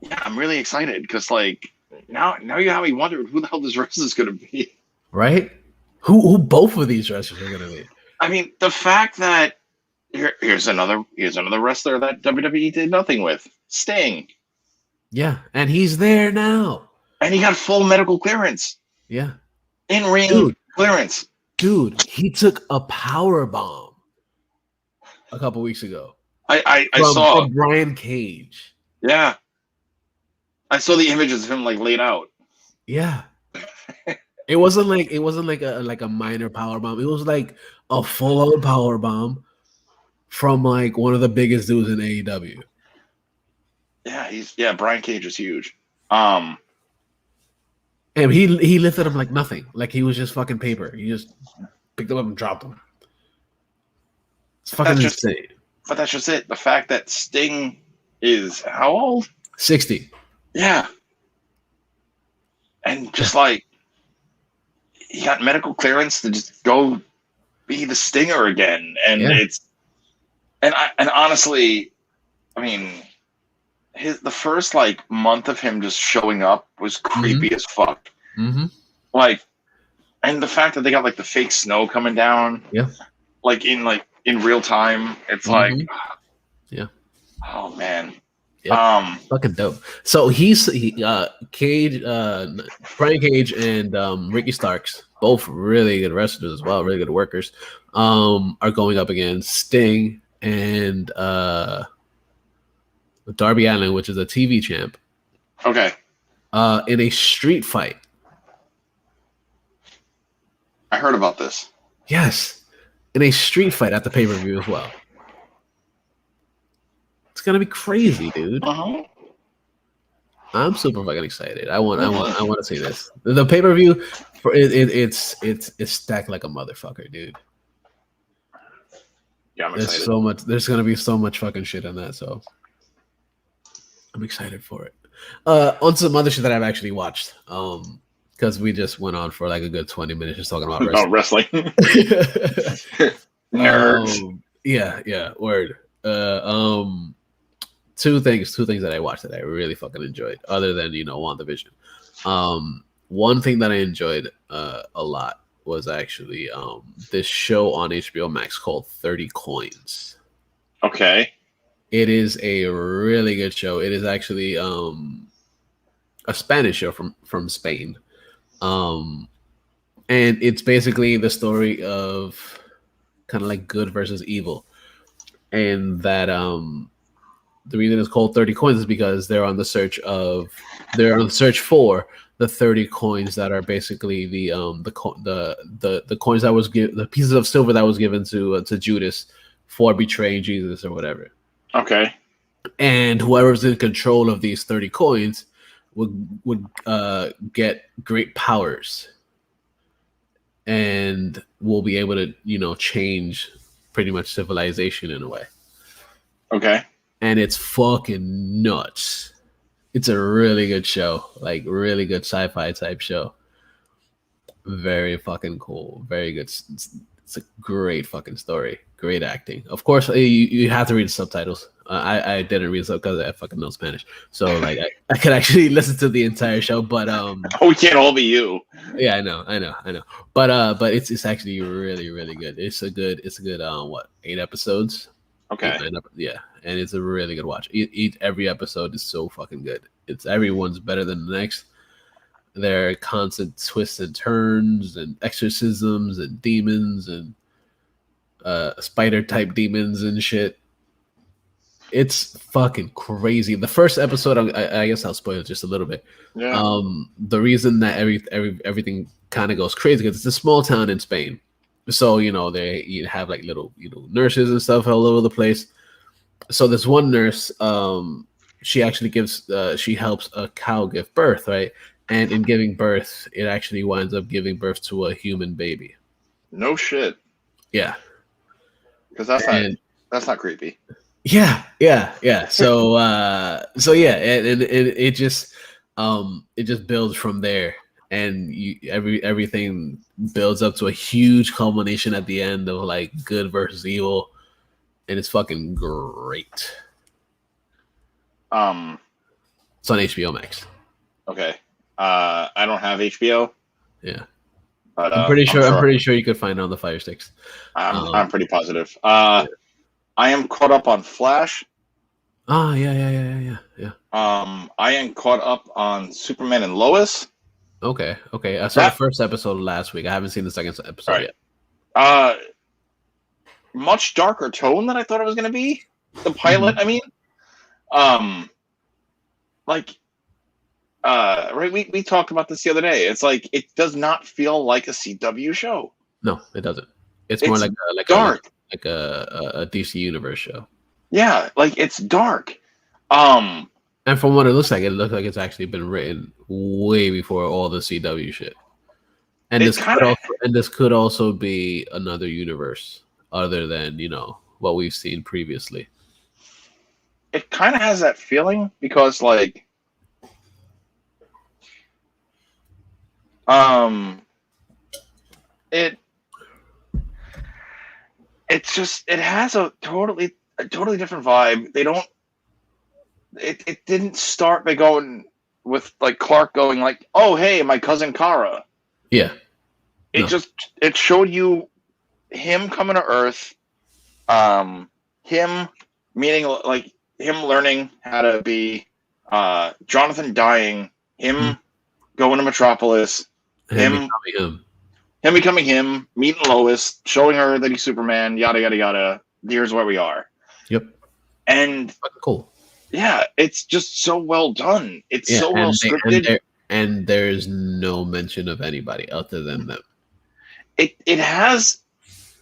yeah, I'm really excited because like now you have me wondering who the hell this wrestler is going to be. right? Who both of these wrestlers are gonna be? I mean, the fact that here's another wrestler that WWE did nothing with, Sting, Yeah, and he's there now. and he got full medical clearance, Yeah, in ring dude, clearance. dude, he took a power bomb a couple weeks ago I from saw, Brian Cage. yeah, I saw the images of him like laid out. Yeah. It wasn't like a minor power bomb. It was like a full on power bomb from like one of the biggest dudes in AEW. Yeah, Brian Cage is huge. And he lifted him like nothing. Like he was just fucking paper. He just picked him up and dropped him. It's fucking insane. But that's just it. The fact that Sting is how old? 60. Yeah. And just like he got medical clearance to just go be the Stinger again. And it's and honestly, I mean, the first like month of him just showing up was creepy as fuck. Mm-hmm. Like, and the fact that they got like the fake snow coming down, like in real time, it's like, oh man, fucking dope. So Cage, Brian Cage, and Ricky Starks, both really good wrestlers as well, really good workers, are going up against Sting and Darby Allin, which is a TV champ. Okay. In a street fight. I heard about this. Yes. In a street fight at the pay-per-view as well. It's gonna be crazy, dude. Uh-huh. I'm super fucking excited. I want to see this. The pay-per-view for it's stacked like a motherfucker, dude. Yeah, I'm excited. There's gonna be so much fucking shit on that, so I'm excited for it. On some other shit that I've actually watched. Because we just went on for like a good 20 minutes just talking about wrestling. Nerds. Yeah, word. Two things that I watched that I really fucking enjoyed, other than WandaVision. One thing that I enjoyed a lot was actually this show on HBO Max called 30 Coins. Okay. It is a really good show. It is actually a Spanish show from Spain. And it's basically the story of kind of like good versus evil. And that the reason it's called 30 Coins is because they're on the search for the 30 coins that are basically the coins that was the pieces of silver that was given to Judas for betraying Jesus or whatever. Okay. And whoever's in control of these 30 coins would get great powers and will be able to change pretty much civilization in a way. Okay. And it's fucking nuts. It's a really good show, like really good sci-fi type show. Very fucking cool. Very good. It's a great fucking story. Great acting. Of course, you have to read the subtitles. I didn't read because I fucking know Spanish, so like I could actually listen to the entire show. But we can't all be you. Yeah, I know. But it's actually really really good. It's a good 8 episodes. Okay. Yeah, and it's a really good watch. Every episode is so fucking good. Everyone's better than the next. There are constant twists and turns and exorcisms and demons and spider type demons and shit. It's fucking crazy. The first episode, I guess I'll spoil it just a little bit. Yeah. The reason that everything kind of goes crazy because it's a small town in Spain, so they have like little nurses and stuff all over the place. So this one nurse, she actually she helps a cow give birth, right? And in giving birth, it actually winds up giving birth to a human baby. No shit. Yeah. Because that's not creepy. Yeah. So yeah, and it just builds from there, and everything builds up to a huge culmination at the end of like good versus evil, and it's fucking great. It's on HBO Max. Okay. I don't have HBO. Yeah. But I'm pretty sure. I'm pretty sure you could find it on the Fire Sticks. I'm pretty positive. I am caught up on Flash. Yeah. I am caught up on Superman and Lois. Okay. I saw the first episode last week. I haven't seen the second episode yet. Much darker tone than I thought it was going to be. The pilot, I mean, right? We talked about this the other day. It's like it does not feel like a CW show. No, it doesn't. It's more like dark, like a DC Universe show. Yeah, like it's dark. And from what it looks like it's actually been written way before all the CW shit. And this could also be another universe other than, what we've seen previously. It kind of has that feeling because like it has a totally different vibe. It didn't start by going with like Clark going like, "Oh, hey, my cousin Kara." Yeah. It showed you him coming to Earth, him meeting like him learning how to be Jonathan dying, him going to Metropolis, him becoming him, meeting Lois, showing her that he's Superman, yada yada yada. Here's where we are. Yep. And cool. Yeah, it's just so well done. It's so well scripted. And there's no mention of anybody other than them. It has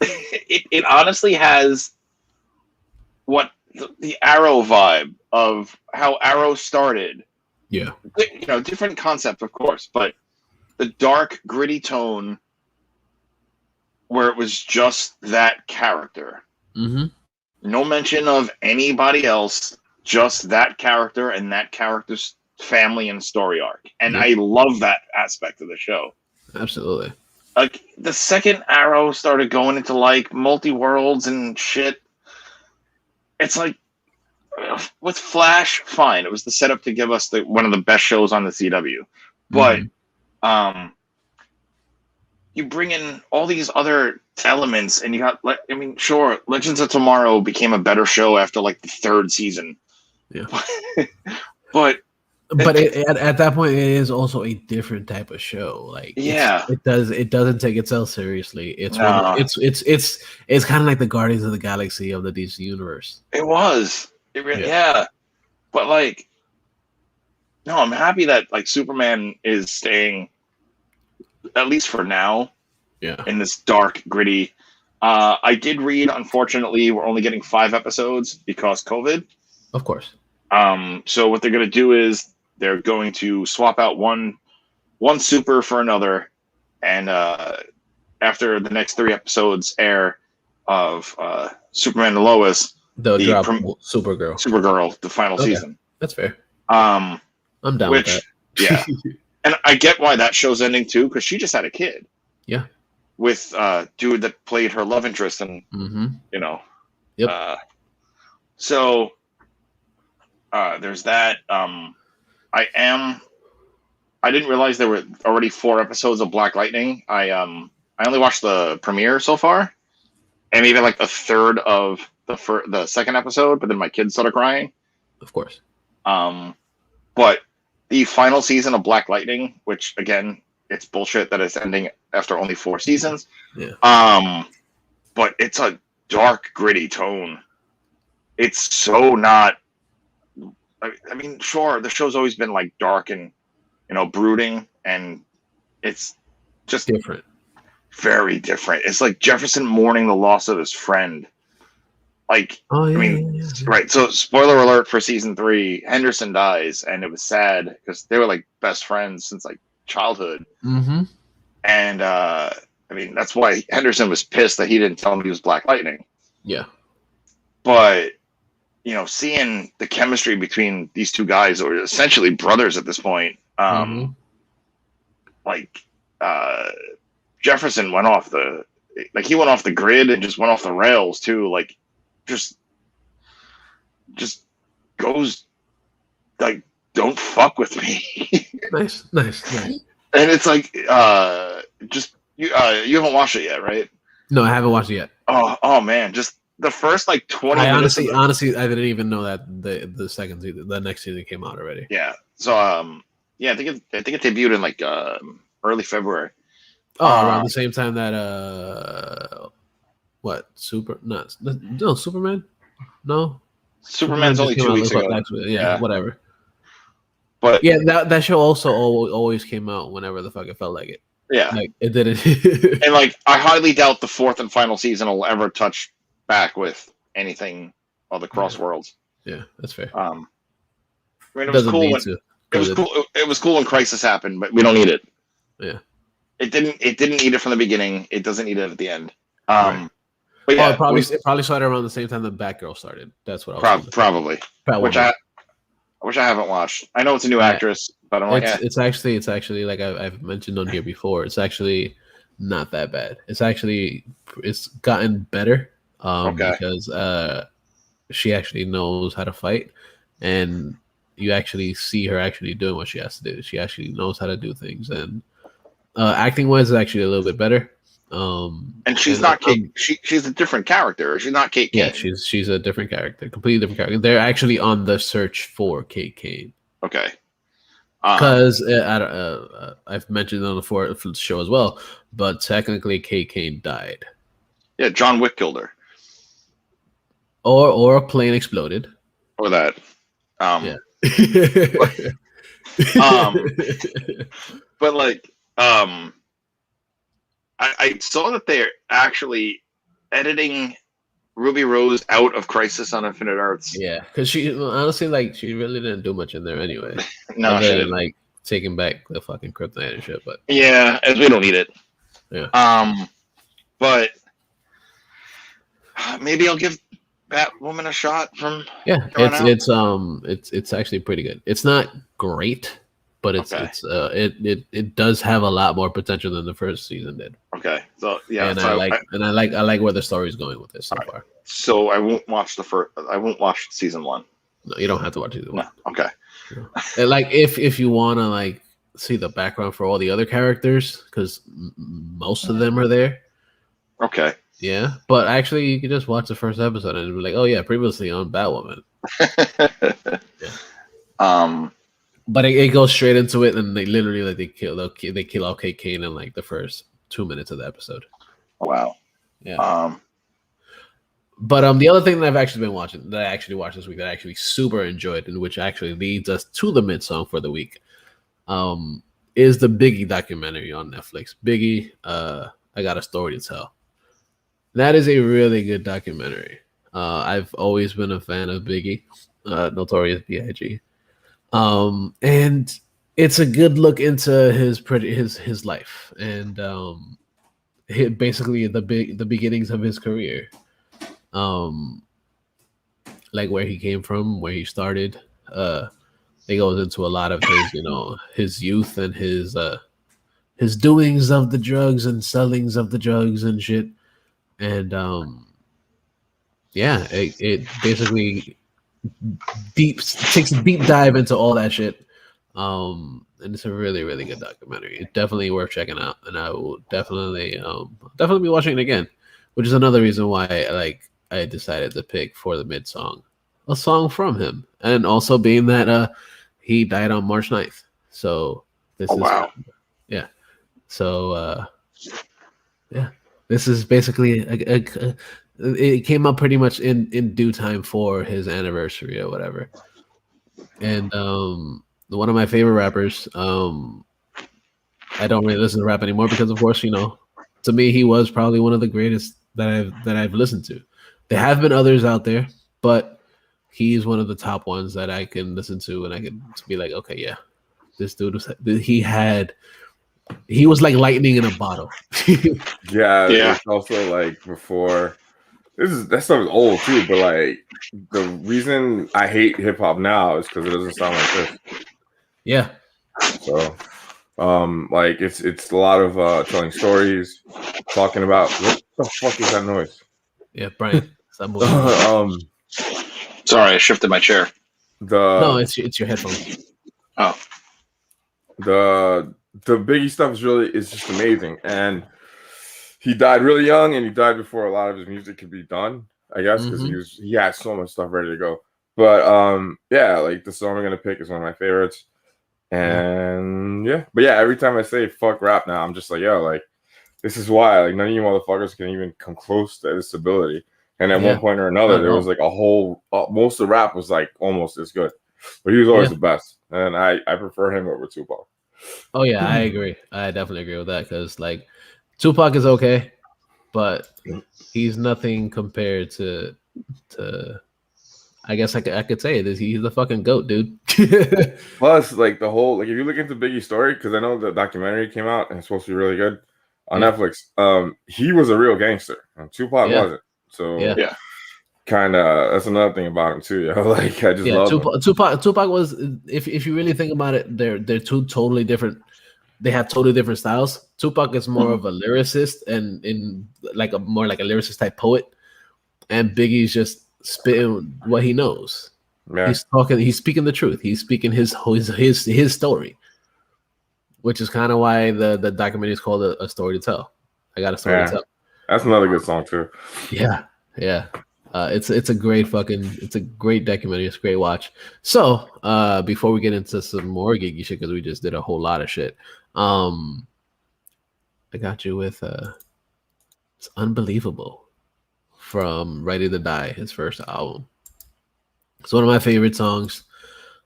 it honestly has what the Arrow vibe of how Arrow started. Yeah. Different concept, of course, but the dark, gritty tone where it was just that character. Mm-hmm. No mention of anybody else, just that character and that character's family and story arc. And I love that aspect of the show. Absolutely. Like the second Arrow started going into like multi-worlds and shit, it's like with Flash, fine. It was the setup to give us one of the best shows on the CW. But you bring in all these other elements and you got, sure, Legends of Tomorrow became a better show after like the third season. Yeah. but at that point, it is also a different type of show. Like, it doesn't take itself seriously. It's kind of like the Guardians of the Galaxy of the DC universe. It was. It really, But like, no, I'm happy that like Superman is staying, at least for now, in this dark, gritty. I did read, unfortunately, we're only getting 5 episodes because COVID. Of course. So what they're going to do is they're going to swap out one super for another, and after the next 3 episodes air of Superman and Lois, they'll drop Supergirl, the final season. That's fair. I'm down with that. Yeah, and I get why that show's ending too, because she just had a kid. Yeah. With dude that played her love interest, and Yep. So there's that. I didn't realize there were already 4 episodes of Black Lightning. I only watched the premiere so far, and even like a third of the second episode. But then my kids started crying. Of course. But the final season of Black Lightning, which again, it's bullshit that it's ending after only 4 seasons. Yeah. But it's a dark, gritty tone. It's so not. I mean, sure, the show's always been like dark and brooding, and it's just different, very different. It's like Jefferson mourning the loss of his friend. Like, right. So, spoiler alert for season 3: Henderson dies, and it was sad because they were like best friends since like childhood. Mm-hmm. And that's why Henderson was pissed that he didn't tell him he was Black Lightning. Yeah, but. Seeing the chemistry between these 2 guys, or essentially brothers at this point, like Jefferson went off the grid and just went off the rails too. Like, just goes like, don't fuck with me. Nice. And it's like, just You haven't watched it yet, right? No, I haven't watched it yet. Oh man, just the first like 20 I minutes. honestly, I didn't even know that the second season, the next season came out already. Yeah. So yeah, I think it debuted in like early February. Around the same time that what Superman? No, Superman's only 2 weeks ago. Yeah, whatever. But yeah, that show also always came out whenever the fuck it felt like it. Yeah, like it didn't. And like I highly doubt the fourth and final season will ever touch back with anything of the Cross Worlds. Yeah, that's fair. I mean, it was cool. It was cool when Crisis happened, but we don't need it. Yeah, it didn't need it from the beginning. It doesn't need it at the end. Right. But yeah, it probably started around the same time that Batgirl started. That's what I was probably. Which I haven't watched. I know it's a new actress, but I'm like, it's actually like I've mentioned on here before. It's actually not that bad. It's gotten better. Because she actually knows how to fight, and you actually see her actually doing what she has to do. She actually knows how to do things, and acting wise, is actually a little bit better. And she's not Kate. She's a different character. She's not Kate Kane. Yeah, she's a different character, completely different character. They're actually on the search for Kate Kane. Okay. Because I've mentioned on the show as well, but technically Kate Kane died. Yeah, John Wick killed her. Or a plane exploded. Or that. Yeah. But like, I saw that they're actually editing Ruby Rose out of Crisis on Infinite Earths. Yeah, because she honestly, she really didn't do much in there anyway. No, she didn't. Like taking back the fucking kryptonite and shit. But yeah, as we don't need it. Yeah. But maybe I'll give Batwoman a shot from. Yeah, it's actually pretty good. It's not great, but it does have a lot more potential than the first season did. Okay, so yeah, and I like where the story's going with this so far. So I won't watch I won't watch season 1. No, you don't have to watch season 1. No, okay. And if you want to see the background for all the other characters, because most of them are there. Okay. Yeah, but actually, you can just watch the first episode and be like, "Oh yeah, previously on Batwoman." Yeah. But it goes straight into it, and they literally they kill off Kate Kane in the first 2 minutes of the episode. Wow. Yeah. But the other thing that I've actually been watching, that I actually watched this week, that I actually super enjoyed, and which actually leads us to the mid song for the week, is the Biggie documentary on Netflix. Biggie, I Got a Story to Tell. That is a really good documentary. I've always been a fan of Biggie, Notorious B.I.G. And it's a good look into his life and basically the beginnings of his career, like where he came from, where he started. It goes into a lot of his his youth and his doings of the drugs and sellings of the drugs and shit, and it basically takes a deep dive into all that shit, and it's a really, really good documentary. It's definitely worth checking out, and I will definitely be watching it again, which is another reason why I decided to pick for the mid song a song from him, and also being that he died on March 9th, so this this is basically it came up pretty much in due time for his anniversary or whatever. And one of my favorite rappers, I don't really listen to rap anymore because, of course, to me he was probably one of the greatest that I've listened to. There have been others out there, but he's one of the top ones that I can listen to, and I can be like, okay, yeah, this dude he was like lightning in a bottle. Yeah. It's also before. That stuff is old too, but the reason I hate hip hop now is because it doesn't sound like this. Yeah. So, it's a lot of telling stories, talking about what the fuck is that noise? Yeah, Brian. Sorry, I shifted my chair. No, it's your headphones. Oh. The Biggie stuff is just amazing, and he died really young, and he died before a lot of his music could be done. I guess because he had so much stuff ready to go. But yeah, like the song I'm gonna pick is one of my favorites. And but yeah, every time I say fuck rap now, I'm just like, yo, like this is why like none of you motherfuckers can even come close to this ability. And at one point or another, there was like a whole most of the rap was like almost as good, but he was always the best, and I prefer him over Tupac. Oh yeah, I agree. I definitely agree with that because like Tupac is okay, but he's nothing compared to. I guess I could say this. He's the fucking goat, dude. Plus, like the whole like if you look into Biggie's story, because I know the documentary came out and it's supposed to be really good on Netflix. He was a real gangster, and Tupac wasn't. So kind of that's another thing about him too. Yo. Like I just love him. Tupac was if you really think about it, they're two totally different. They have totally different styles. Tupac is more of a lyricist and in like a more like a lyricist type poet, and Biggie's just spitting what he knows. Yeah. He's speaking the truth. He's speaking his story, which is kind of why the documentary is called a story to tell. I got a story to tell. That's another good song too. Yeah. It's a great documentary. It's a great watch. So before we get into some more geeky shit, because we just did a whole lot of shit, I got you with it's Unbelievable from Ready to Die, his first album. It's one of my favorite songs.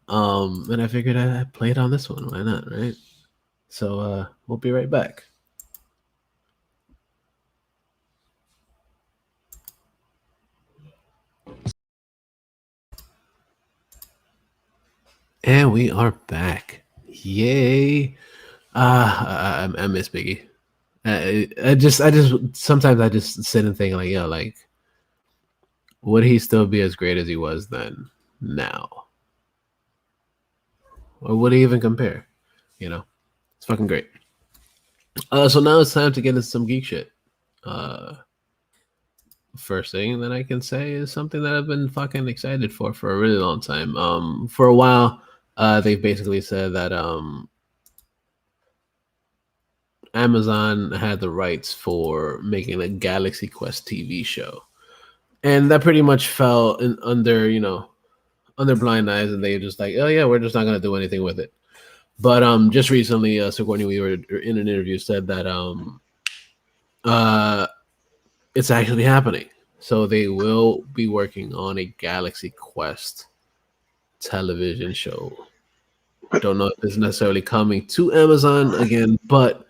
And I figured I'd play it on this one. Why not, right? So we'll be right back. And we are back. Yay. I miss Biggie. I just sometimes I just sit and think like, yo, like, would he still be as great as he was then now? Or would he even compare? You know, it's fucking great. So now it's time to get into some geek shit. First thing that I can say is something that I've been fucking excited for a really long time. For a while, they've basically said that Amazon had the rights for making a Galaxy Quest TV show, and that pretty much fell under blind eyes, and they were just like, oh yeah, we're just not gonna do anything with it. But just recently, Sigourney Weaver in an interview said that it's actually happening. So they will be working on a Galaxy Quest television show. I don't know if it's necessarily coming to Amazon again, but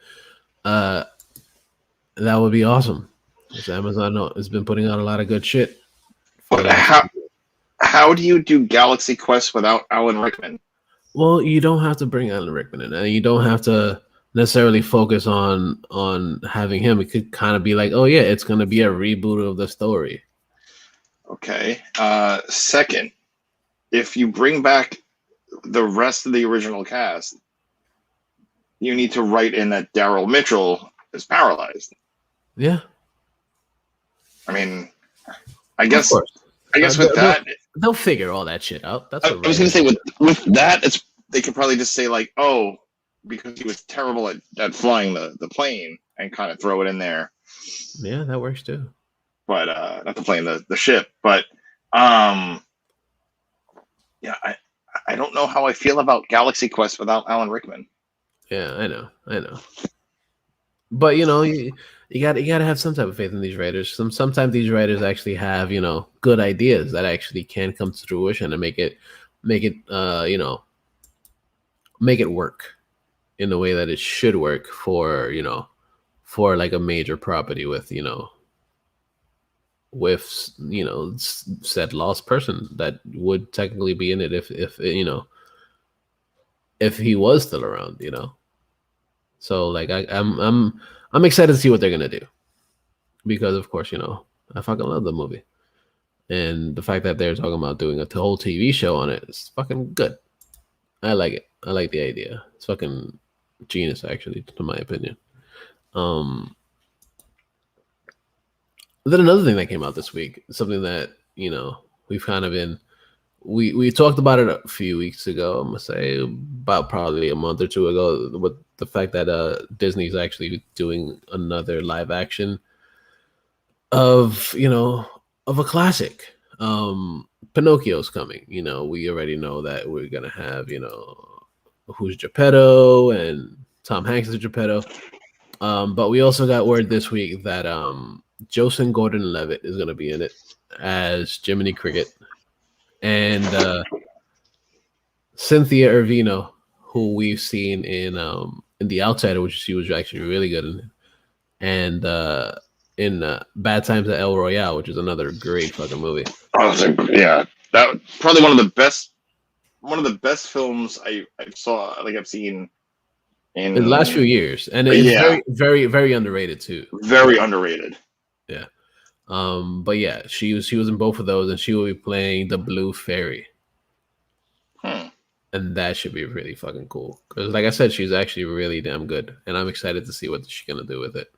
that would be awesome. Because Amazon has been putting out a lot of good shit. But how do you do Galaxy Quest without Alan Rickman? Well, you don't have to bring Alan Rickman in, and you don't have to necessarily focus on having him. It could kind of be like, oh yeah, it's going to be a reboot of the story. Okay. Second, if you bring back the rest of the original cast, you need to write in that Daryl Mitchell is paralyzed. Yeah. I mean, I guess with that they'll figure all that shit out. That's I was going to say with that, they could probably just say like, oh, because he was terrible at flying the plane, and kind of throw it in there. Yeah, that works too. But not the plane, the ship. But yeah, I don't know how I feel about Galaxy Quest without Alan Rickman. Yeah, I know. But you gotta have some type of faith in these writers. Sometimes these writers actually have good ideas that actually can come to fruition and make it work in the way that it should work for like a major property with said lost person that would technically be in it if he was still around. So like I'm excited to see what they're gonna do, because of course I fucking love the movie, and the fact that they're talking about doing a whole TV show on it is fucking good. I like it. I like the idea. It's fucking genius, actually, to my opinion. Then another thing that came out this week, something that we've kind of been we talked about it a few weeks ago. I'm gonna say about probably a month or two ago, with the fact that Disney's actually doing another live action of of a classic. Pinocchio's coming. We already know that we're gonna have who's Geppetto and Tom Hanks is Geppetto. But we also got word this week that Joseph Gordon-Levitt is gonna be in it as Jiminy Cricket, and Cynthia Ervino, who we've seen in The Outsider, which she was actually really good in, and in Bad Times at El Royale, which is another great fucking movie. Yeah, that probably one of the best films I saw. Like I've seen in the last few years, and it's very, very, very underrated too. Very underrated. Yeah. But yeah, she was in both of those, and she will be playing the Blue Fairy. And that should be really fucking cool. Because, like I said, she's actually really damn good, and I'm excited to see what she's gonna do with it.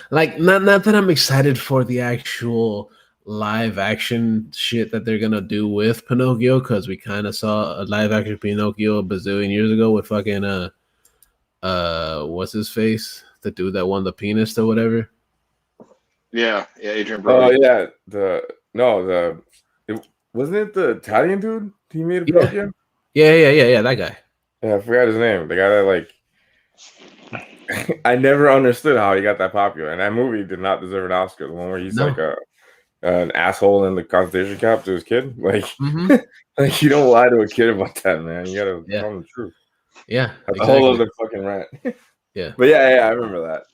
Like not that I'm excited for the actual live action shit that they're gonna do with Pinocchio, because we kind of saw a live action Pinocchio a bazillion years ago with fucking what's his face, the dude that won the penis or whatever. Yeah, Adrian Brody. Oh yeah, wasn't it the Italian dude? He made a Pinocchio? Yeah, that guy. Yeah, I forgot his name. The guy that I never understood how he got that popular. And that movie did not deserve an Oscar. The one where he's like an asshole in the concentration camp to his kid. Like, like you don't lie to a kid about that, man. You gotta tell them the truth. Yeah, that's a whole other fucking rant. Yeah, but yeah, I remember that.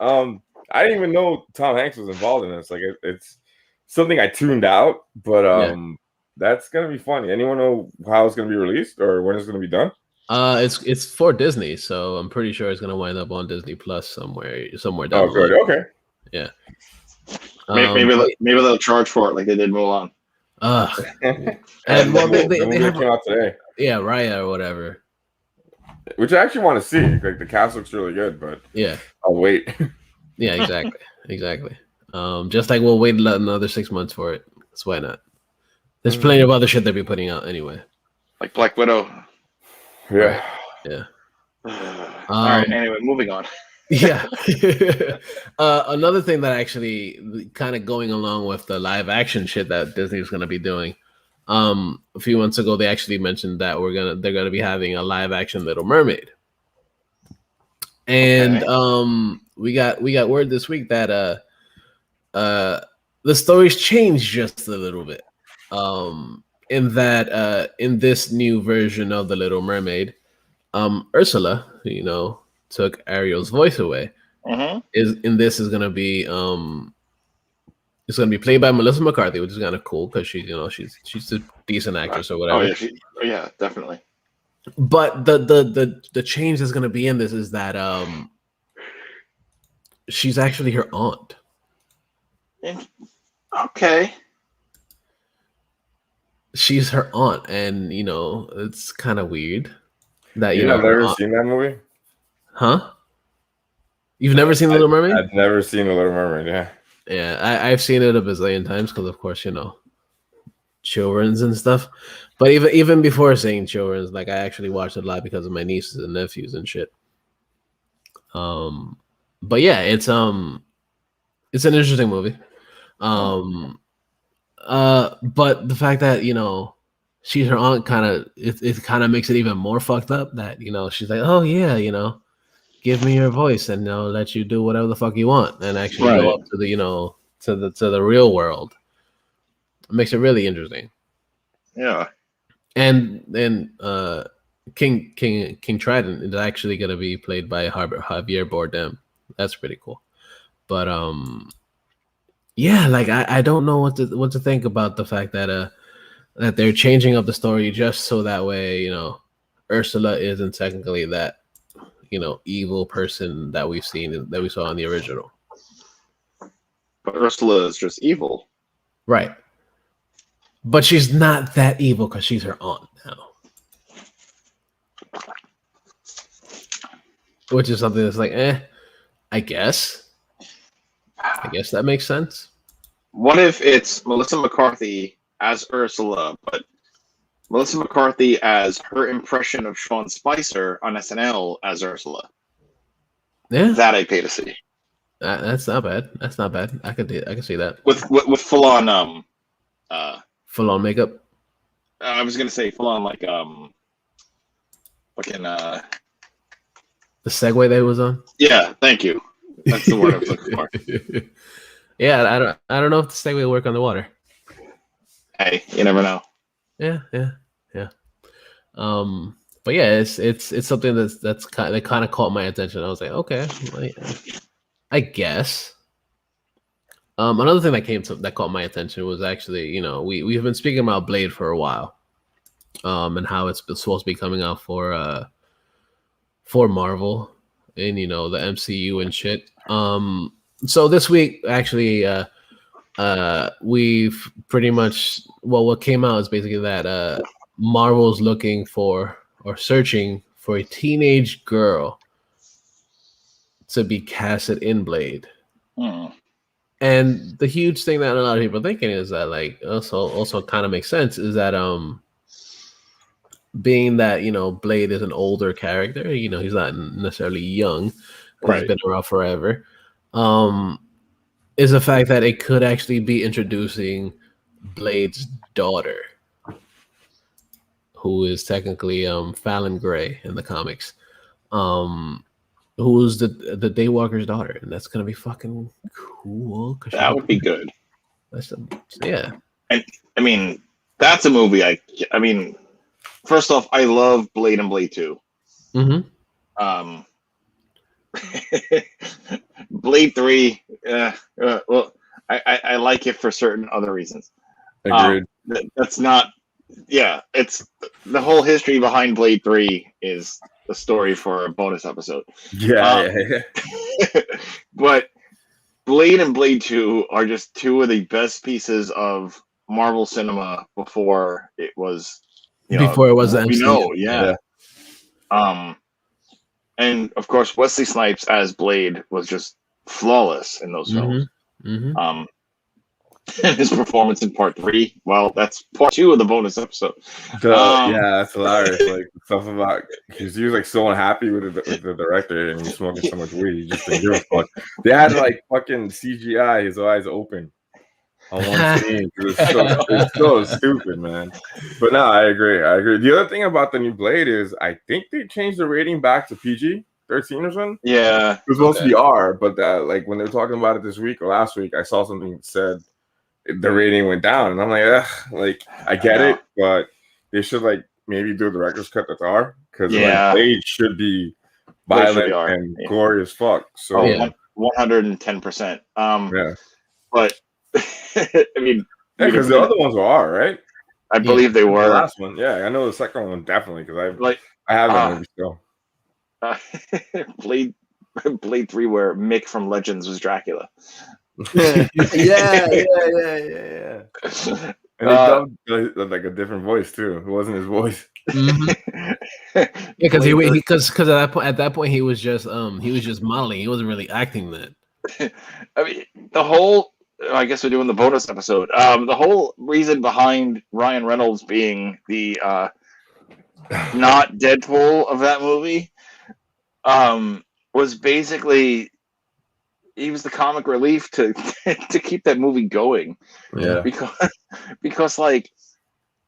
I didn't even know Tom Hanks was involved in this. Like, it's something I tuned out, but that's gonna be funny. Anyone know how it's gonna be released or when it's gonna be done? It's for Disney, so I'm pretty sure it's gonna wind up on Disney Plus somewhere down the good. line. Okay. Yeah. Maybe they'll charge for it like they did Mulan. And well, they came out today. Yeah, Raya or whatever. Which I actually want to see. Like the cast looks really good, but yeah, I'll wait. Yeah, exactly. Just like we'll wait another 6 months for it. That's why not. There's plenty of other shit they'll be putting out anyway. Like Black Widow. Yeah. Yeah. All right. Anyway, moving on. Yeah. Another thing that actually kind of going along with the live action shit that Disney's going to be doing. A few months ago, they actually mentioned that they're gonna be having a live action Little Mermaid, and we got word this week that the story's changed just a little bit. In that in this new version of the Little Mermaid, Ursula, who took Ariel's voice away, is gonna be it's gonna be played by Melissa McCarthy, which is kind of cool because she's a decent actress or whatever. Oh yeah, definitely. But the change that's gonna be in this is that she's actually her aunt. Okay. She's her aunt, and it's kind of weird that I've never seen that movie. Huh? You've never seen Little Mermaid? I've never seen The Little Mermaid. Yeah. Yeah, I've seen it a bazillion times because, of course, children's and stuff. But even before seeing children's, like I actually watched it a lot because of my nieces and nephews and shit. But yeah, it's an interesting movie. But the fact that she's her aunt it kind of makes it even more fucked up that she's like, oh yeah, give me your voice and let you do whatever the fuck you want and actually go up to the to the real world. It makes it really interesting. Yeah. And then King Trident is actually gonna be played by Javier Bardem. That's pretty cool. But yeah, like I don't know what to think about the fact that that they're changing up the story just so that way, Ursula isn't technically that evil person that we saw in the original. But Ursula is just evil. Right. But she's not that evil because she's her aunt now. Which is something that's like, I guess that makes sense. What if it's Melissa McCarthy as Ursula, but Melissa McCarthy as her impression of Sean Spicer on SNL as Ursula. Yeah, That I pay to see. that's not bad. That's not bad. I could see that With full on full on makeup. I was gonna say full on like fucking The segue that it was on. yeah, thank you. That's the word I was looking for. Yeah, I don't know if the segue will work on the water. Hey, you never know. Yeah. But yeah, it's something that kind of caught my attention. I was like, okay, I guess. Another thing that caught my attention was actually, we've been speaking about Blade for a while, and how it's supposed to be coming out for Marvel and the MCU and shit. So this week actually, we've pretty much what came out is basically that Marvel's looking for or searching for a teenage girl to be casted in Blade. And the huge thing that a lot of people are thinking is that, like, also kind of makes sense, is that being that Blade is an older character, he's not necessarily young, Right. He's been around forever. Is the fact that it could actually be introducing Blade's daughter, who is technically Fallon Gray in the comics, who's the Daywalker's daughter, and that's gonna be fucking cool. That would be good. Yeah. And I mean, that's a movie. I mean, first off, I love Blade and Blade 2. Mm-hmm. Blade 3. Well, I like it for certain other reasons. Agreed. That's not. Yeah, it's the whole history behind Blade 3 is a story for a bonus episode. Yeah. But Blade and Blade 2 are just two of the best pieces of Marvel cinema before it was, before it was the MCU. Yeah. And of course, Wesley Snipes as Blade was just flawless in those films. Mm-hmm. And his performance in part 3, well, that's part 2 of the bonus episode. Yeah, that's hilarious. Like stuff about because he was like so unhappy with the director and he's smoking so much weed, he just didn't give a fuck. They had like fucking CGI his eyes open on one scene. It's so stupid, man. But no, I agree. The other thing about the new Blade is I think they changed the rating back to PG-13 or something. Yeah, it was supposed to be R, but like when they were talking about it this week or last week, I saw something that said the rating went down, and I'm like, ugh, like I get it, but they should like maybe do a director's cut that's R, because like, Blade should be violent and gory as fuck. So 110%. Yeah, but I mean, because the other ones were R, right? I believe they were. The last one, yeah, I know the second one definitely because I have that movie still. Blade 3, where Mick from Legends was Dracula. yeah. And he dubbed like a different voice too. It wasn't his voice. Mm-hmm. Because at that point he was just modeling. He wasn't really acting then. I mean, the whole. I guess we're doing the bonus episode. The whole reason behind Ryan Reynolds being the not Deadpool of that movie was basically he was the comic relief to keep that movie going. Yeah. Because like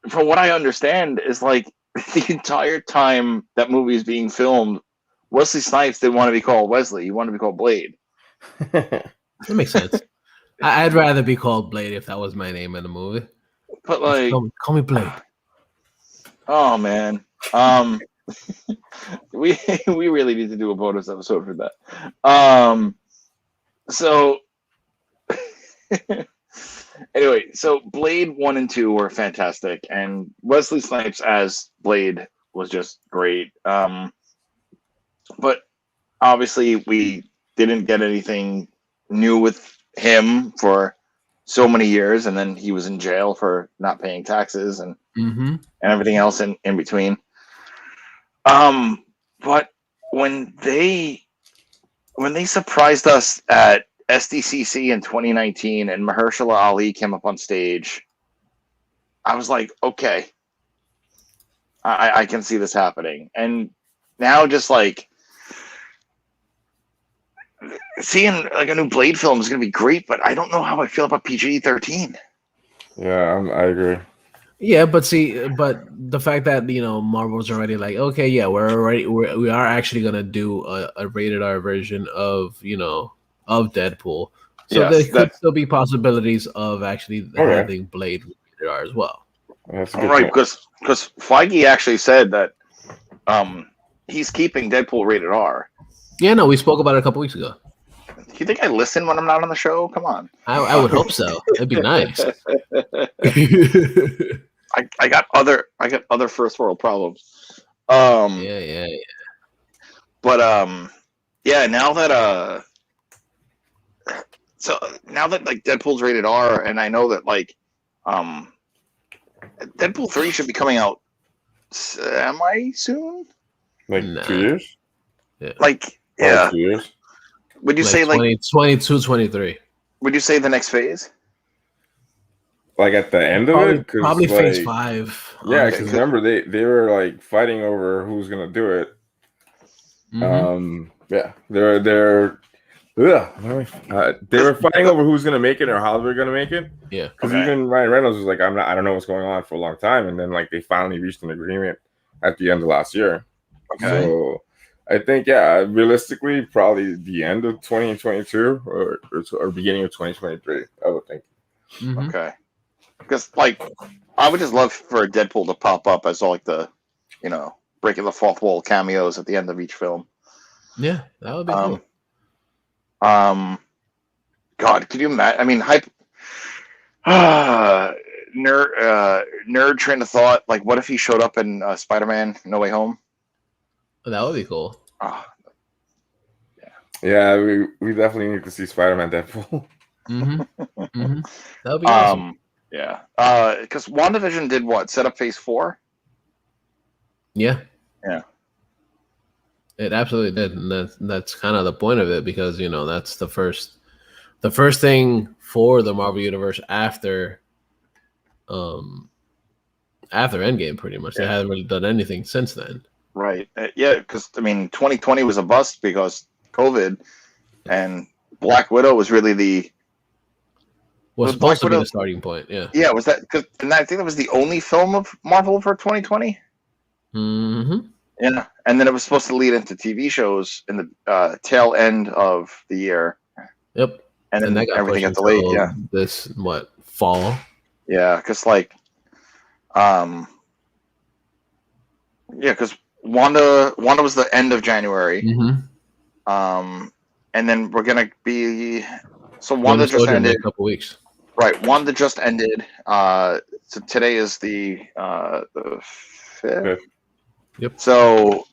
from what I understand is like the entire time that movie is being filmed, Wesley Snipes didn't want to be called Wesley. He wanted to be called Blade. That makes sense. I'd rather be called Blade if that was my name in the movie. But like, call me Blade. Oh man, we really need to do a bonus episode for that. So anyway, so Blade 1 and 2 were fantastic, and Wesley Snipes as Blade was just great. But obviously, we didn't get anything new with him for so many years, and then he was in jail for not paying taxes and everything else in between. But when they surprised us at SDCC in 2019 and Mahershala Ali came up on stage, I was like, okay, I can see this happening. And now just like seeing like a new Blade film is going to be great, but I don't know how I feel about PG-13. Yeah, I agree. Yeah, but the fact that Marvel's already like, okay, yeah, we are actually gonna do a rated R version of of Deadpool, so there could still be possibilities of actually having Blade rated R as well. That's right, because Feige actually said that he's keeping Deadpool rated R. Yeah, no, we spoke about it a couple weeks ago. Do you think I listen when I'm not on the show? Come on. I would hope so. That'd be nice. I got other first world problems. Yeah. But yeah, now that like Deadpool's rated R, and I know that like Deadpool 3 should be coming out semi soon. Like 2 years? Yeah. Like, yeah. 2 years? Would you say 22, 23? Would you say the next phase? Like at the end of it? Probably phase 5. Yeah, because remember they were like fighting over who's gonna do it. Mm-hmm. Yeah, they were fighting over who's gonna make it or how they're gonna make it. Yeah, because even Ryan Reynolds was like, I don't know what's going on for a long time, and then like they finally reached an agreement at the end of last year. Okay. So I think realistically, probably the end of 2022 or beginning of 2023. I would think. Mm-hmm. Okay. Because like I would just love for Deadpool to pop up as all like the breaking the fourth wall cameos at the end of each film. Yeah, that would be cool. God, could you imagine? I mean, nerd train of thought. Like, what if he showed up in Spider-Man: No Way Home? That would be cool. Yeah, we definitely need to see Spider-Man Deadpool. Mm-hmm. That would be awesome. Yeah, because WandaVision did what? Set up Phase 4. Yeah. Yeah. It absolutely did, and that's kind of the point of it, because that's the first thing for the Marvel Universe after Endgame, pretty much. They haven't really done anything since then. Right. Yeah, because 2020 was a bust because COVID, and Black Widow was really was supposed to be the starting point. Yeah. Yeah, was that because I think that was the only film of Marvel for 2020. Mm-hmm. Yeah, and then it was supposed to lead into TV shows in the tail end of the year. Yep. And then everything got delayed. Yeah. This fall? Yeah, because because Wanda was the end of January. Mm-hmm. And then we're gonna be Wanda just ended in a couple weeks. Right, Wanda just ended. So today is the 5th. Yep. So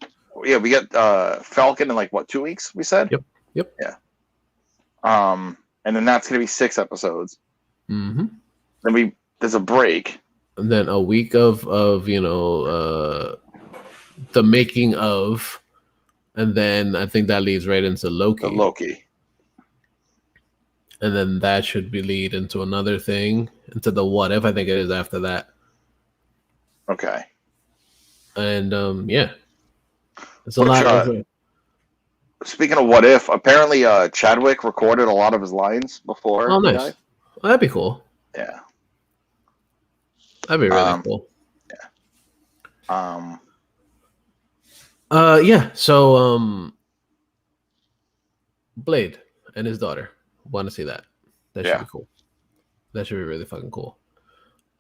yeah, we got Falcon in 2 weeks. We said. Yep. Yeah. And then that's gonna be 6 episodes. Mm-hmm. Then there's a break. And then a week of the making of, and then I think that leads right into Loki. And then that should be lead into another thing, into the What If. I think it is after that. Okay. And it's a lot. Speaking of What If, apparently Chadwick recorded a lot of his lines before. Oh, nice. Well, that'd be cool. Yeah. That'd be really cool. Yeah. Yeah. So, Blade and his daughter. Want to see that? That should be cool. That should be really fucking cool.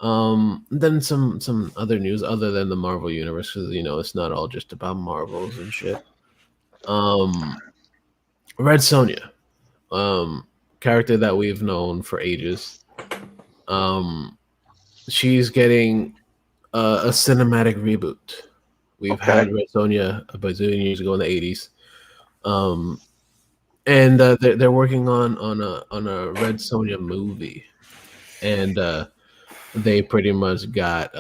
Then some other news other than the Marvel universe, because it's not all just about Marvels and shit. Red Sonja, character that we've known for ages. She's getting a cinematic reboot. We've had Red Sonja a bazillion years ago in the 80s. And they're working on a Red Sonja movie, and they pretty much got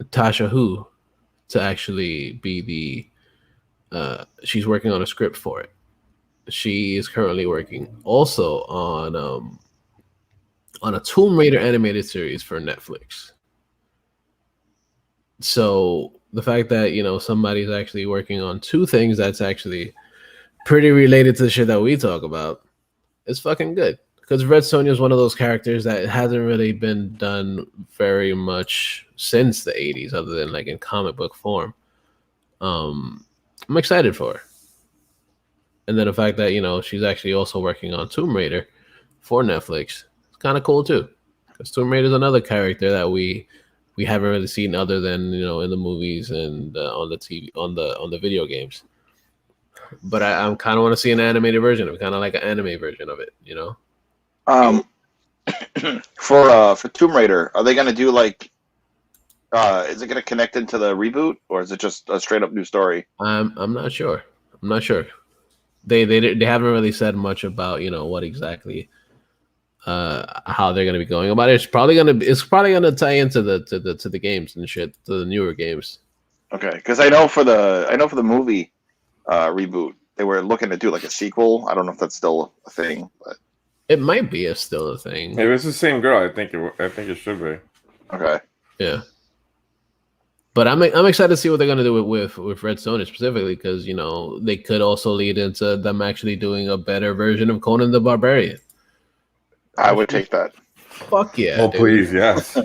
Tasha Hu to actually be the. She's working on a script for it. She is currently working also on a Tomb Raider animated series for Netflix. So the fact that somebody's actually working on two things that's actually pretty related to the shit that we talk about is fucking good. Because Red Sonja is one of those characters that hasn't really been done very much since the 80s, other than like in comic book form. I'm excited for her. And then the fact that she's actually also working on Tomb Raider for Netflix, it's kind of cool too. Because Tomb Raider is another character that we haven't really seen other than in the movies and on the TV on the video games. But I kind of want to see an animated version of it, kind of like an anime version of it, For Tomb Raider, are they gonna do like? Is it gonna connect into the reboot, or is it just a straight up new story? I'm not sure. I'm not sure. They haven't really said much about what exactly how they're gonna be going about it. It's probably gonna tie into the games and shit, to the newer games. Okay, because I know for the movie reboot, they were looking to do like a sequel. I don't know if that's still a thing, but it might be still a thing. If it's the same girl, I think it should be. Okay. Yeah. But I'm excited to see what they're gonna do with Red Sonja specifically, because they could also lead into them actually doing a better version of Conan the Barbarian. I would take that. Fuck yeah! Oh dude. please, yes.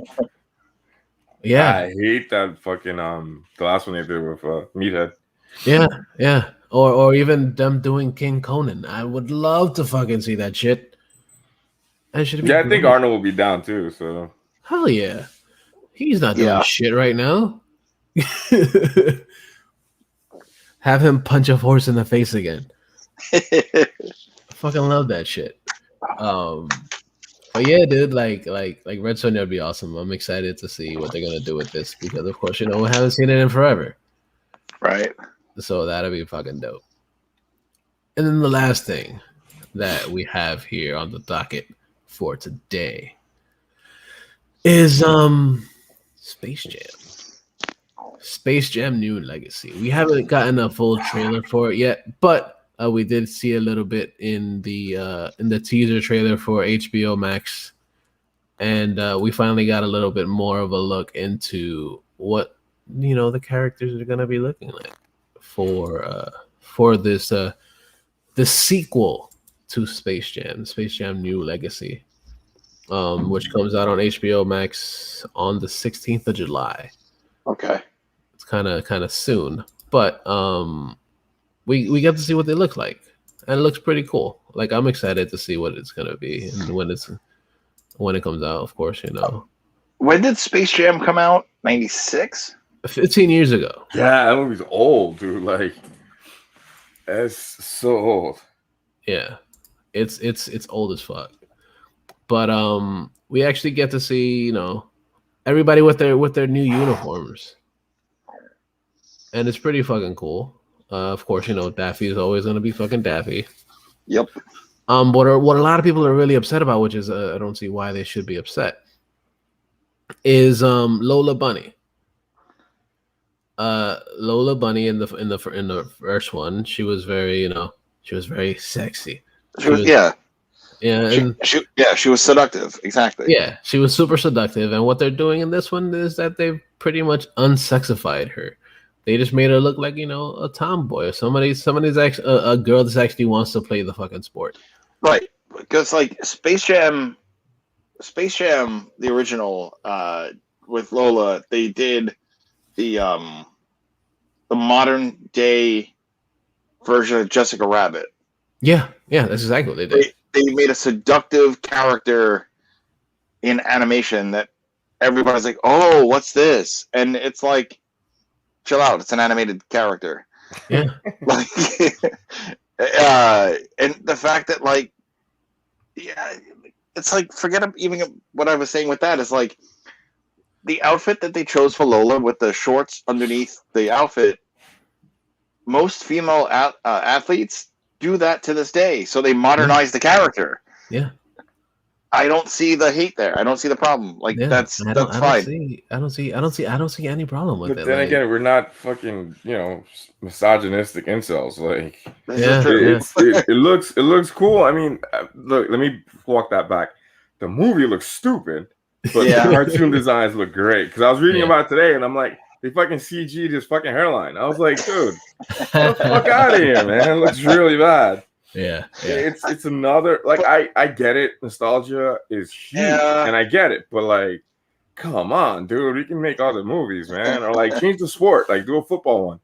Yeah. I hate that fucking the last one they did with Meathead. Yeah. Or even them doing King Conan. I would love to fucking see that shit. That should be Yeah, I great. think Arnold will be down too. So hell yeah, he's not doing shit right now. Have him punch a horse in the face again. I fucking love that shit. But yeah, dude, like Red Sonja would be awesome. I'm excited to see what they're gonna do with this, because of course we haven't seen it in forever. Right. So that'll be fucking dope. And then the last thing that we have here on the docket for today is Space Jam. Space Jam New Legacy. We haven't gotten a full trailer for it yet, but we did see a little bit in the teaser trailer for HBO Max, and we finally got a little bit more of a look into what the characters are gonna be looking like for this the sequel to Space Jam New Legacy, which comes out on HBO Max on the 16th of July. Okay. It's kind of soon, but we get to see what they look like, and it looks pretty cool. Like, I'm excited to see what it's gonna be, and when it comes out, of course. When did Space Jam come out? 96? 15 years ago. yeah, that movie's old, dude. Like, it's so old. Yeah, it's old as fuck. But we actually get to see everybody with their new uniforms, and it's pretty fucking cool. Of course, Daffy is always gonna be fucking Daffy. Yep. What a lot of people are really upset about, which is I don't see why they should be upset, is Lola Bunny. Lola Bunny in the first one, she was very sexy. Yeah. Yeah, she was seductive. Exactly. Yeah, she was super seductive, and what they're doing in this one is that they've pretty much unsexified her. They just made her look like a tomboy, or somebody's actually a girl that actually wants to play the fucking sport. Right, because like Space Jam, the original with Lola, they did the modern day version of Jessica Rabbit. Yeah, that's exactly what they did. They made a seductive character in animation that everybody's like, "Oh, what's this?" And it's like, chill out. It's an animated character. Yeah. Like, and the fact that it's like, forget even what I was saying with that. Is like the outfit that they chose for Lola with the shorts underneath the outfit. Most female athletes do that to this day, so they modernize the character. Yeah, I don't see the hate there. I don't see the problem. Like that's fine. I don't see any problem with it. But then again, we're not fucking, misogynistic incels. Like, it looks cool. I mean, look, let me walk that back. The movie looks stupid, but the cartoon designs look great. Because I was reading about it today, and I'm like, they fucking CG'd his fucking hairline. I was like, dude, get the fuck out of here, man. It looks really bad. Yeah. It's another like I get it. Nostalgia is huge, and I get it, but like, come on, dude, we can make other movies, man, or like change the sport, like do a football one.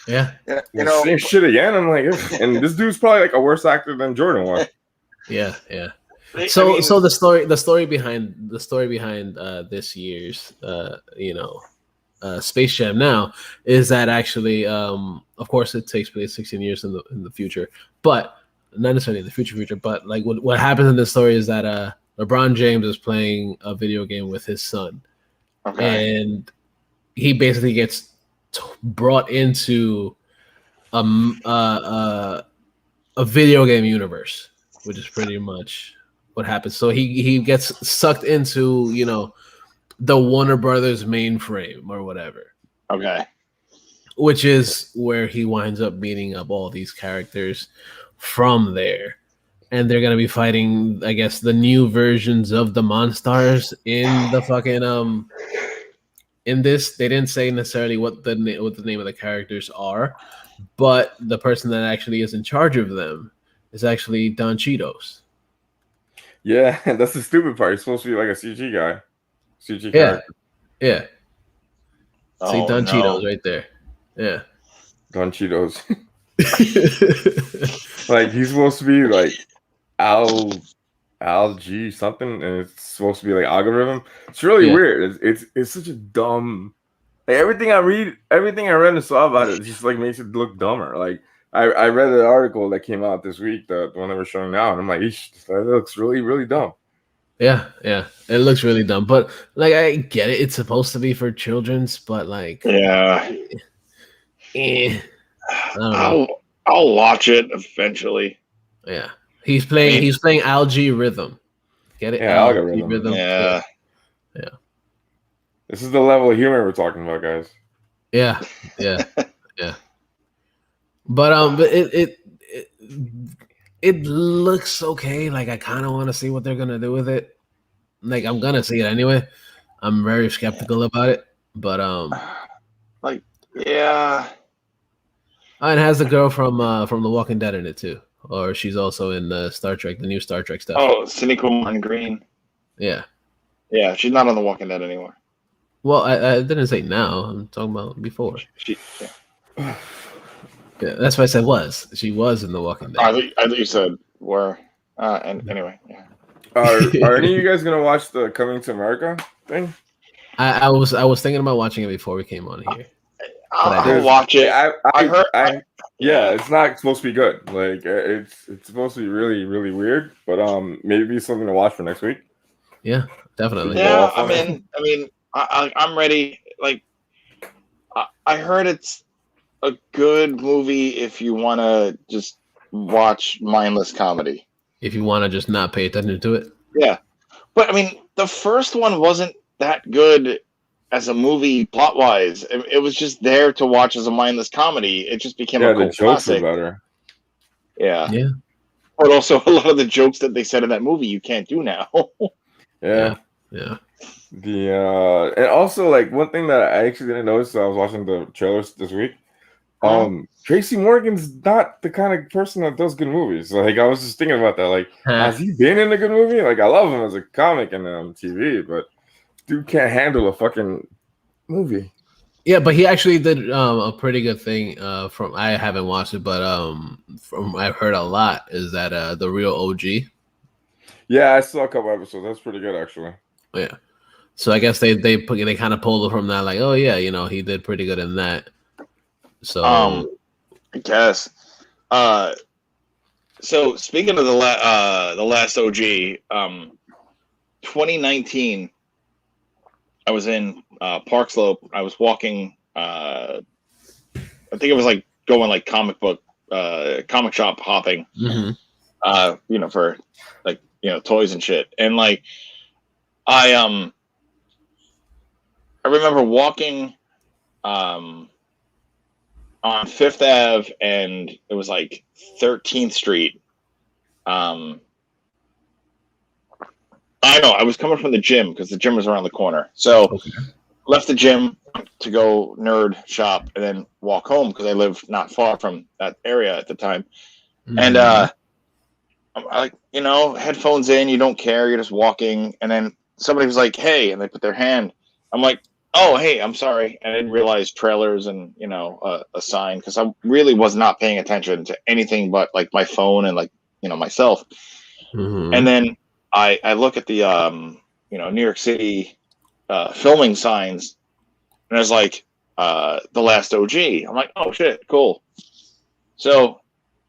Yeah. You know, same shit again. I'm like, ugh. And this dude's probably like a worse actor than Jordan was. Yeah. So the story behind this year's Space Jam now is that actually of course it takes place 16 years in the future, but not necessarily in the future, but like what happens in this story is that LeBron James is playing a video game with his son, and he basically gets brought into a video game universe, which is pretty much what happens. So he gets sucked into the Warner Brothers mainframe or whatever. Okay. Which is where he winds up meeting up all these characters from there. And they're gonna be fighting, I guess, the new versions of the Monstars in the fucking in this. They didn't say necessarily what the name of the characters are, but the person that actually is in charge of them is actually Don Cheetos. Yeah, that's the stupid part. He's supposed to be like a CG guy. CG character. Yeah. See, Oh, Don no. Cheetos right there. Yeah. Don Cheetos. Like he's supposed to be like Al-G something, and it's supposed to be like algorithm. It's really weird. It's such a dumb. Like everything I read and saw about it just like makes it look dumber. Like I read an article that came out this week, the one that we're showing now, and I'm like, that looks really, really dumb. Yeah, it looks really dumb, but like I get it. It's supposed to be for children's, but like, yeah, I don't know. I'll watch it eventually. Yeah, he's playing Algae Rhythm. Get it? Yeah, Algae Rhythm. Yeah. This is the level of humor we're talking about, guys. Yeah. But it looks okay. Like I kind of want to see what they're gonna do with it. Like I'm gonna see it anyway. I'm very skeptical about it, but like yeah. And it has the girl from The Walking Dead in it too, or she's also in Star Trek, the new Star Trek stuff. Oh, Sinead Green. Yeah, she's not on The Walking Dead anymore. Well, I didn't say now. I'm talking about before. Yeah, that's why I said was. She was in The Walking Dead. I thought you said were. And anyway, yeah. Are any of you guys gonna watch the Coming to America thing? I was thinking about watching it before we came on here. I'll watch it. I heard. It's not supposed to be good. Like it's supposed to be really, really weird. But maybe something to watch for next week. Yeah, definitely. Yeah, I mean, I'm ready. Like, I heard it's a good movie if you want to just watch mindless comedy. If you want to just not pay attention to it. Yeah, but I mean, the first one wasn't that good as a movie plot wise. It was just there to watch as a mindless comedy. It just became a cult classic. Better. Yeah. But also, a lot of the jokes that they said in that movie you can't do now. Yeah. And also like one thing that I actually didn't notice, I was watching the trailers this week. Tracy Morgan's not the kind of person that does good movies. Like I was just thinking about that. Like, has he been in a good movie? Like I love him as a comic and TV, but dude can't handle a fucking movie. Yeah, but he actually did a pretty good thing. From I haven't watched it, but from I've heard a lot is that the real OG. Yeah, I saw a couple episodes. That's pretty good, actually. Yeah, so I guess they kind of pulled it from that, like, oh yeah, he did pretty good in that. So I guess. So speaking of the last OG, 2019, I was in Park Slope. I was walking. I think it was like going like comic shop hopping. Mm-hmm. For like toys and shit. And like I remember walking on Fifth Ave, and it was like 13th Street. I know I was coming from the gym because the gym was around the corner. So left the gym to go nerd shop and then walk home because I live not far from that area at the time. And I'm like, headphones in, you don't care, you're just walking. And then somebody was like, "Hey," and they put their hand. I'm like, "Oh, hey, I'm sorry." And I didn't realize trailers and a sign because I really was not paying attention to anything but like my phone and like myself. And then I look at the New York City filming signs, and I was like, The Last OG. I'm like, "Oh shit, cool." So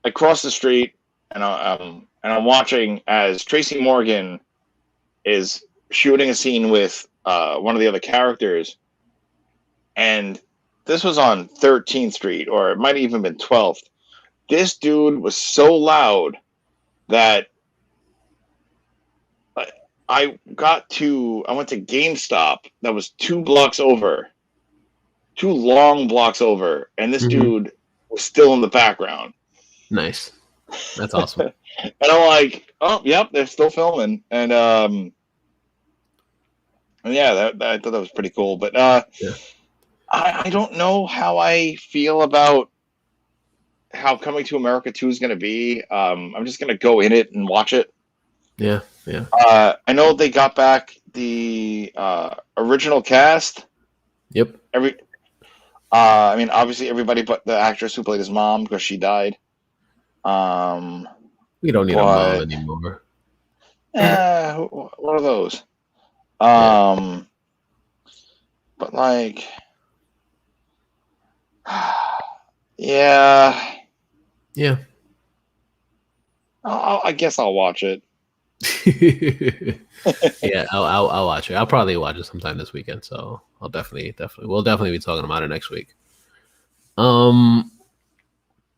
I cross the street and I'm watching as Tracy Morgan is shooting a scene with one of the other characters, and this was on 13th Street, or it might have even been 12th. This dude was so loud that I went to GameStop that was 2 long blocks over, and this dude was still in the background. Nice. That's awesome. And I'm like, "Oh, yep, they're still filming." And yeah, I thought that was pretty cool. But I don't know how I feel about how Coming to America 2 is going to be. I'm just going to go in it and watch it. Yeah. I know they got back the original cast. Yep. I mean, obviously everybody but the actress who played his mom because she died. We don't need a mom anymore. What are those? But like, yeah. I guess I'll watch it. Yeah, I'll watch it. I'll probably watch it sometime this weekend. So we'll definitely be talking about it next week.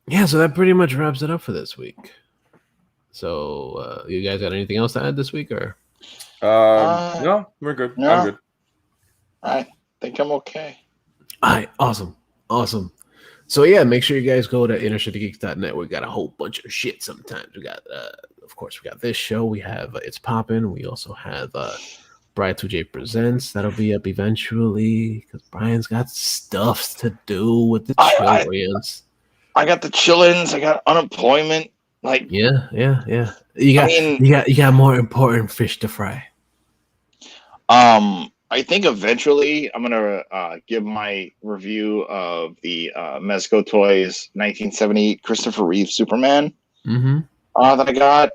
Yeah, so that pretty much wraps it up for this week. So you guys got anything else to add this week, or? No, we're good. No. I'm good. I think I'm okay. All right, awesome. So yeah, make sure you guys go to InnerCityGeeks.net. We got a whole bunch of shit. Sometimes we got, of course, we got this show. We have It's Poppin'. We also have Brian 2J Presents. That'll be up eventually because Brian's got stuff to do with the children's. I got the chillins. I got unemployment. Like yeah. You got more important fish to fry. I think eventually I'm gonna give my review of the Mezco Toys 1978 Christopher Reeve Superman that I got.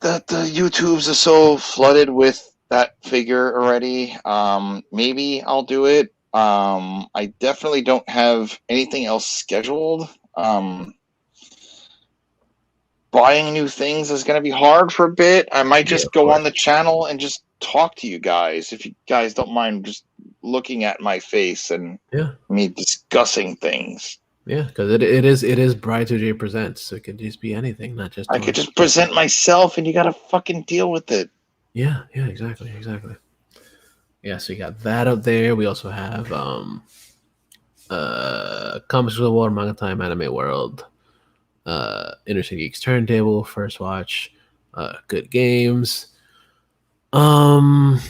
The YouTubes are so flooded with that figure already. Maybe I'll do it. I definitely don't have anything else scheduled. Buying new things is going to be hard for a bit. I might just go on the channel and just talk to you guys, if you guys don't mind just looking at my face and me discussing things. Yeah, because it is Brian 2J Presents, so it could just be anything, not just. I could just present myself, and you got to fucking deal with it. Yeah, exactly. Yeah, so you got that up there. We also have Comics of the Water, Manga Time, Anime World, InnerCityGeeks Turntable, First Watch, Good Games, ICGPW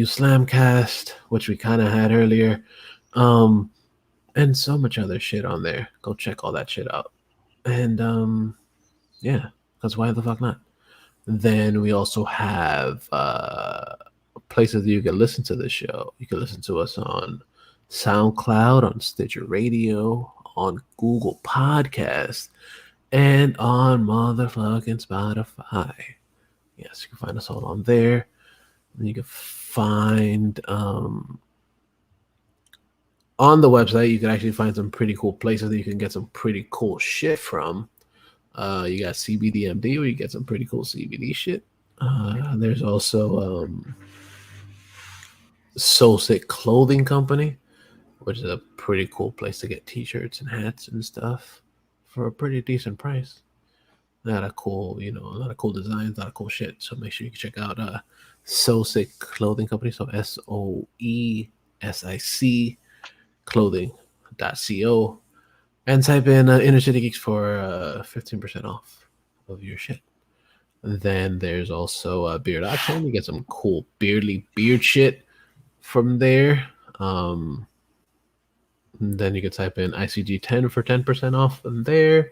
Slamcast, which we kind of had earlier, and so much other shit on there. Go check all that shit out. And yeah, because why the fuck not? Then we also have places that you can listen to the show. You can listen to us on SoundCloud, on Stitcher Radio, on Google Podcasts, and on motherfucking Spotify. Yes, you can find us all on there. And you can find on the website, you can actually find some pretty cool places that you can get some pretty cool shit from. You got CBDMD, where you get some pretty cool CBD shit. There's also Soul Sick Clothing Company, which is a pretty cool place to get t-shirts and hats and stuff for a pretty decent price. A lot of cool designs, a lot of cool shit. So make sure you check out Soul Sick Clothing Company. So SOESIC clothing.co, and type in InnerCityGeeks for 15% off of your shit. Then there's also Beard Option. You get some cool beard shit from there. Then you can type in ICG10 for 10% off from there.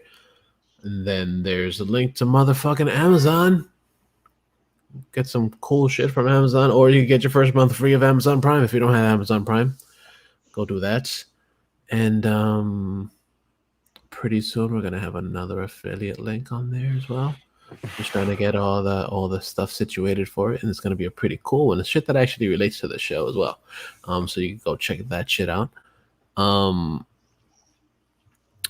And then there's a link to motherfucking Amazon. Get some cool shit from Amazon, or you can get your first month free of Amazon Prime if you don't have Amazon Prime. Go do that. And pretty soon we're gonna have another affiliate link on there as well. Just trying to get all the stuff situated for it, and it's gonna be a pretty cool one. It's shit that actually relates to the show as well. So you can go check that shit out. And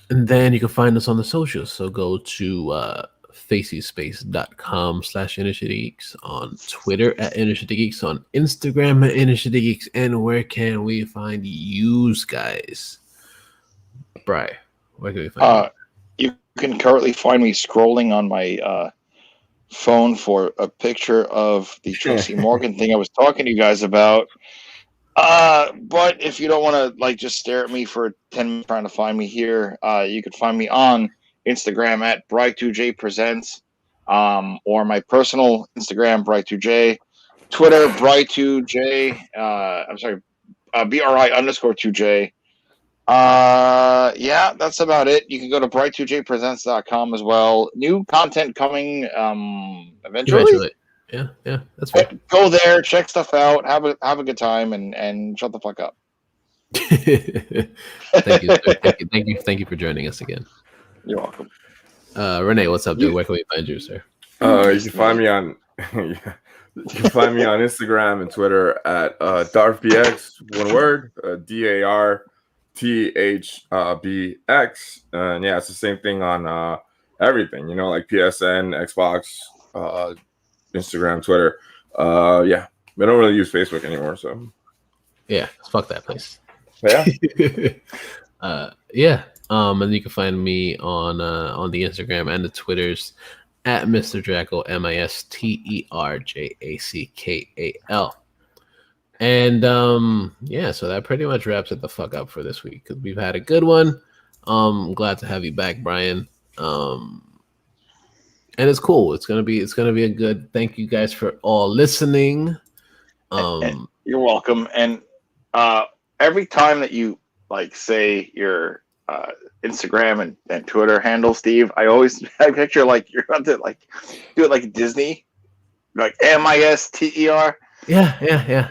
then you can find us on the socials. So go to facyspace.com/InnerCityGeeks, on Twitter at InnerCityGeeks, on Instagram at InnerCityGeeks, and where can we find you guys? Bri, where can we find you? You can currently find me scrolling on my phone for a picture of the Tracy Morgan thing I was talking to you guys about. But if you don't want to like just stare at me for 10 minutes trying to find me here, you can find me on Instagram at Bri2J Presents, or my personal Instagram, Bri2J, Twitter, Bri2J, I'm sorry, BRI_2J. Yeah, that's about it. You can go to Bri2JPresents.com as well. New content coming eventually. Yeah, that's fair. Go there, check stuff out, have a good time, and shut the fuck up. Thank you for joining us again. You're welcome. Renee, what's up, dude? Where can we find you, sir? You can find me on Instagram and Twitter at DarthBX, one word, DarthBX, and yeah, it's the same thing on everything, like PSN, Xbox, Instagram, Twitter. Yeah, we don't really use Facebook anymore, so yeah, fuck that place. Yeah. Yeah. And you can find me on the Instagram and the Twitters at Mr. Jackal, MISTERJACKAL. And yeah, so that pretty much wraps it the fuck up for this week, because we've had a good one. I'm glad to have you back, Brian. And it's cool. It's gonna be a good. Thank you guys for all listening. And you're welcome. And every time that you like say your Instagram and Twitter handle, Steve, I picture like you're about to like do it like Disney, like MISTER. Yeah.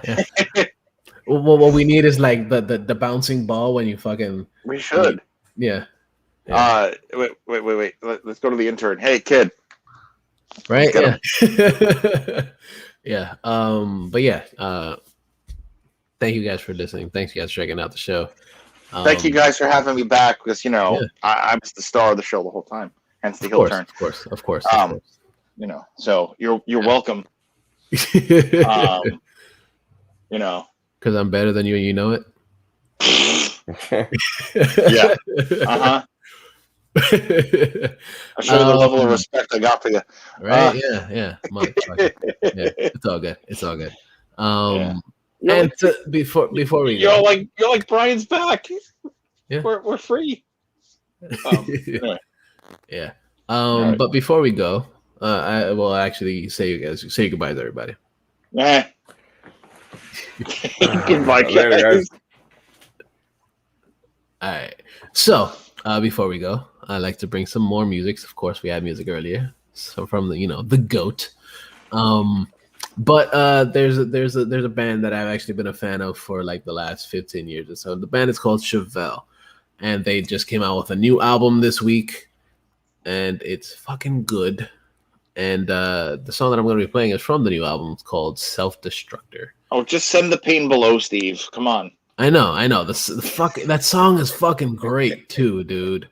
Well, what we need is like the bouncing ball when you fucking. We should. Yeah. Wait. Let's go to the intern. Hey, kid. Right. Yeah. Yeah. But yeah. Thank you guys for listening. Thanks, you guys, for checking out the show. Thank you guys for having me back, because I was the star of the show the whole time. Hence the heel turn. Of course. So you're welcome. Because I'm better than you and you know it. Yeah. I show you the level of respect I got for you. Right? Yeah. Yeah. It's all good. And before we go, you're like Brian's back. Yeah. We're free. Anyway. Yeah. Right. But before we go, I will actually say goodbye to everybody. Goodbye, guys. All right. So before we go, I'd like to bring some more music. Of course, we had music earlier, so from the GOAT. But there's a band that I've actually been a fan of for like the last 15 years or so. The band is called Chevelle, and they just came out with a new album this week, and it's fucking good. And the song that I'm going to be playing is from the new album. It's called Self-Destructor. Oh, just send the pain below, Steve. Come on. I know. That song is fucking great too, dude.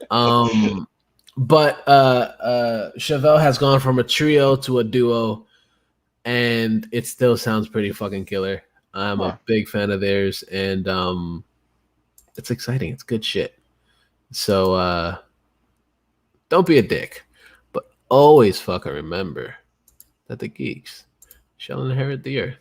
But Chevelle has gone from a trio to a duo, and it still sounds pretty fucking killer. I'm a big fan of theirs, and it's exciting. It's good shit. So don't be a dick, but always fucking remember that the geeks shall inherit the earth.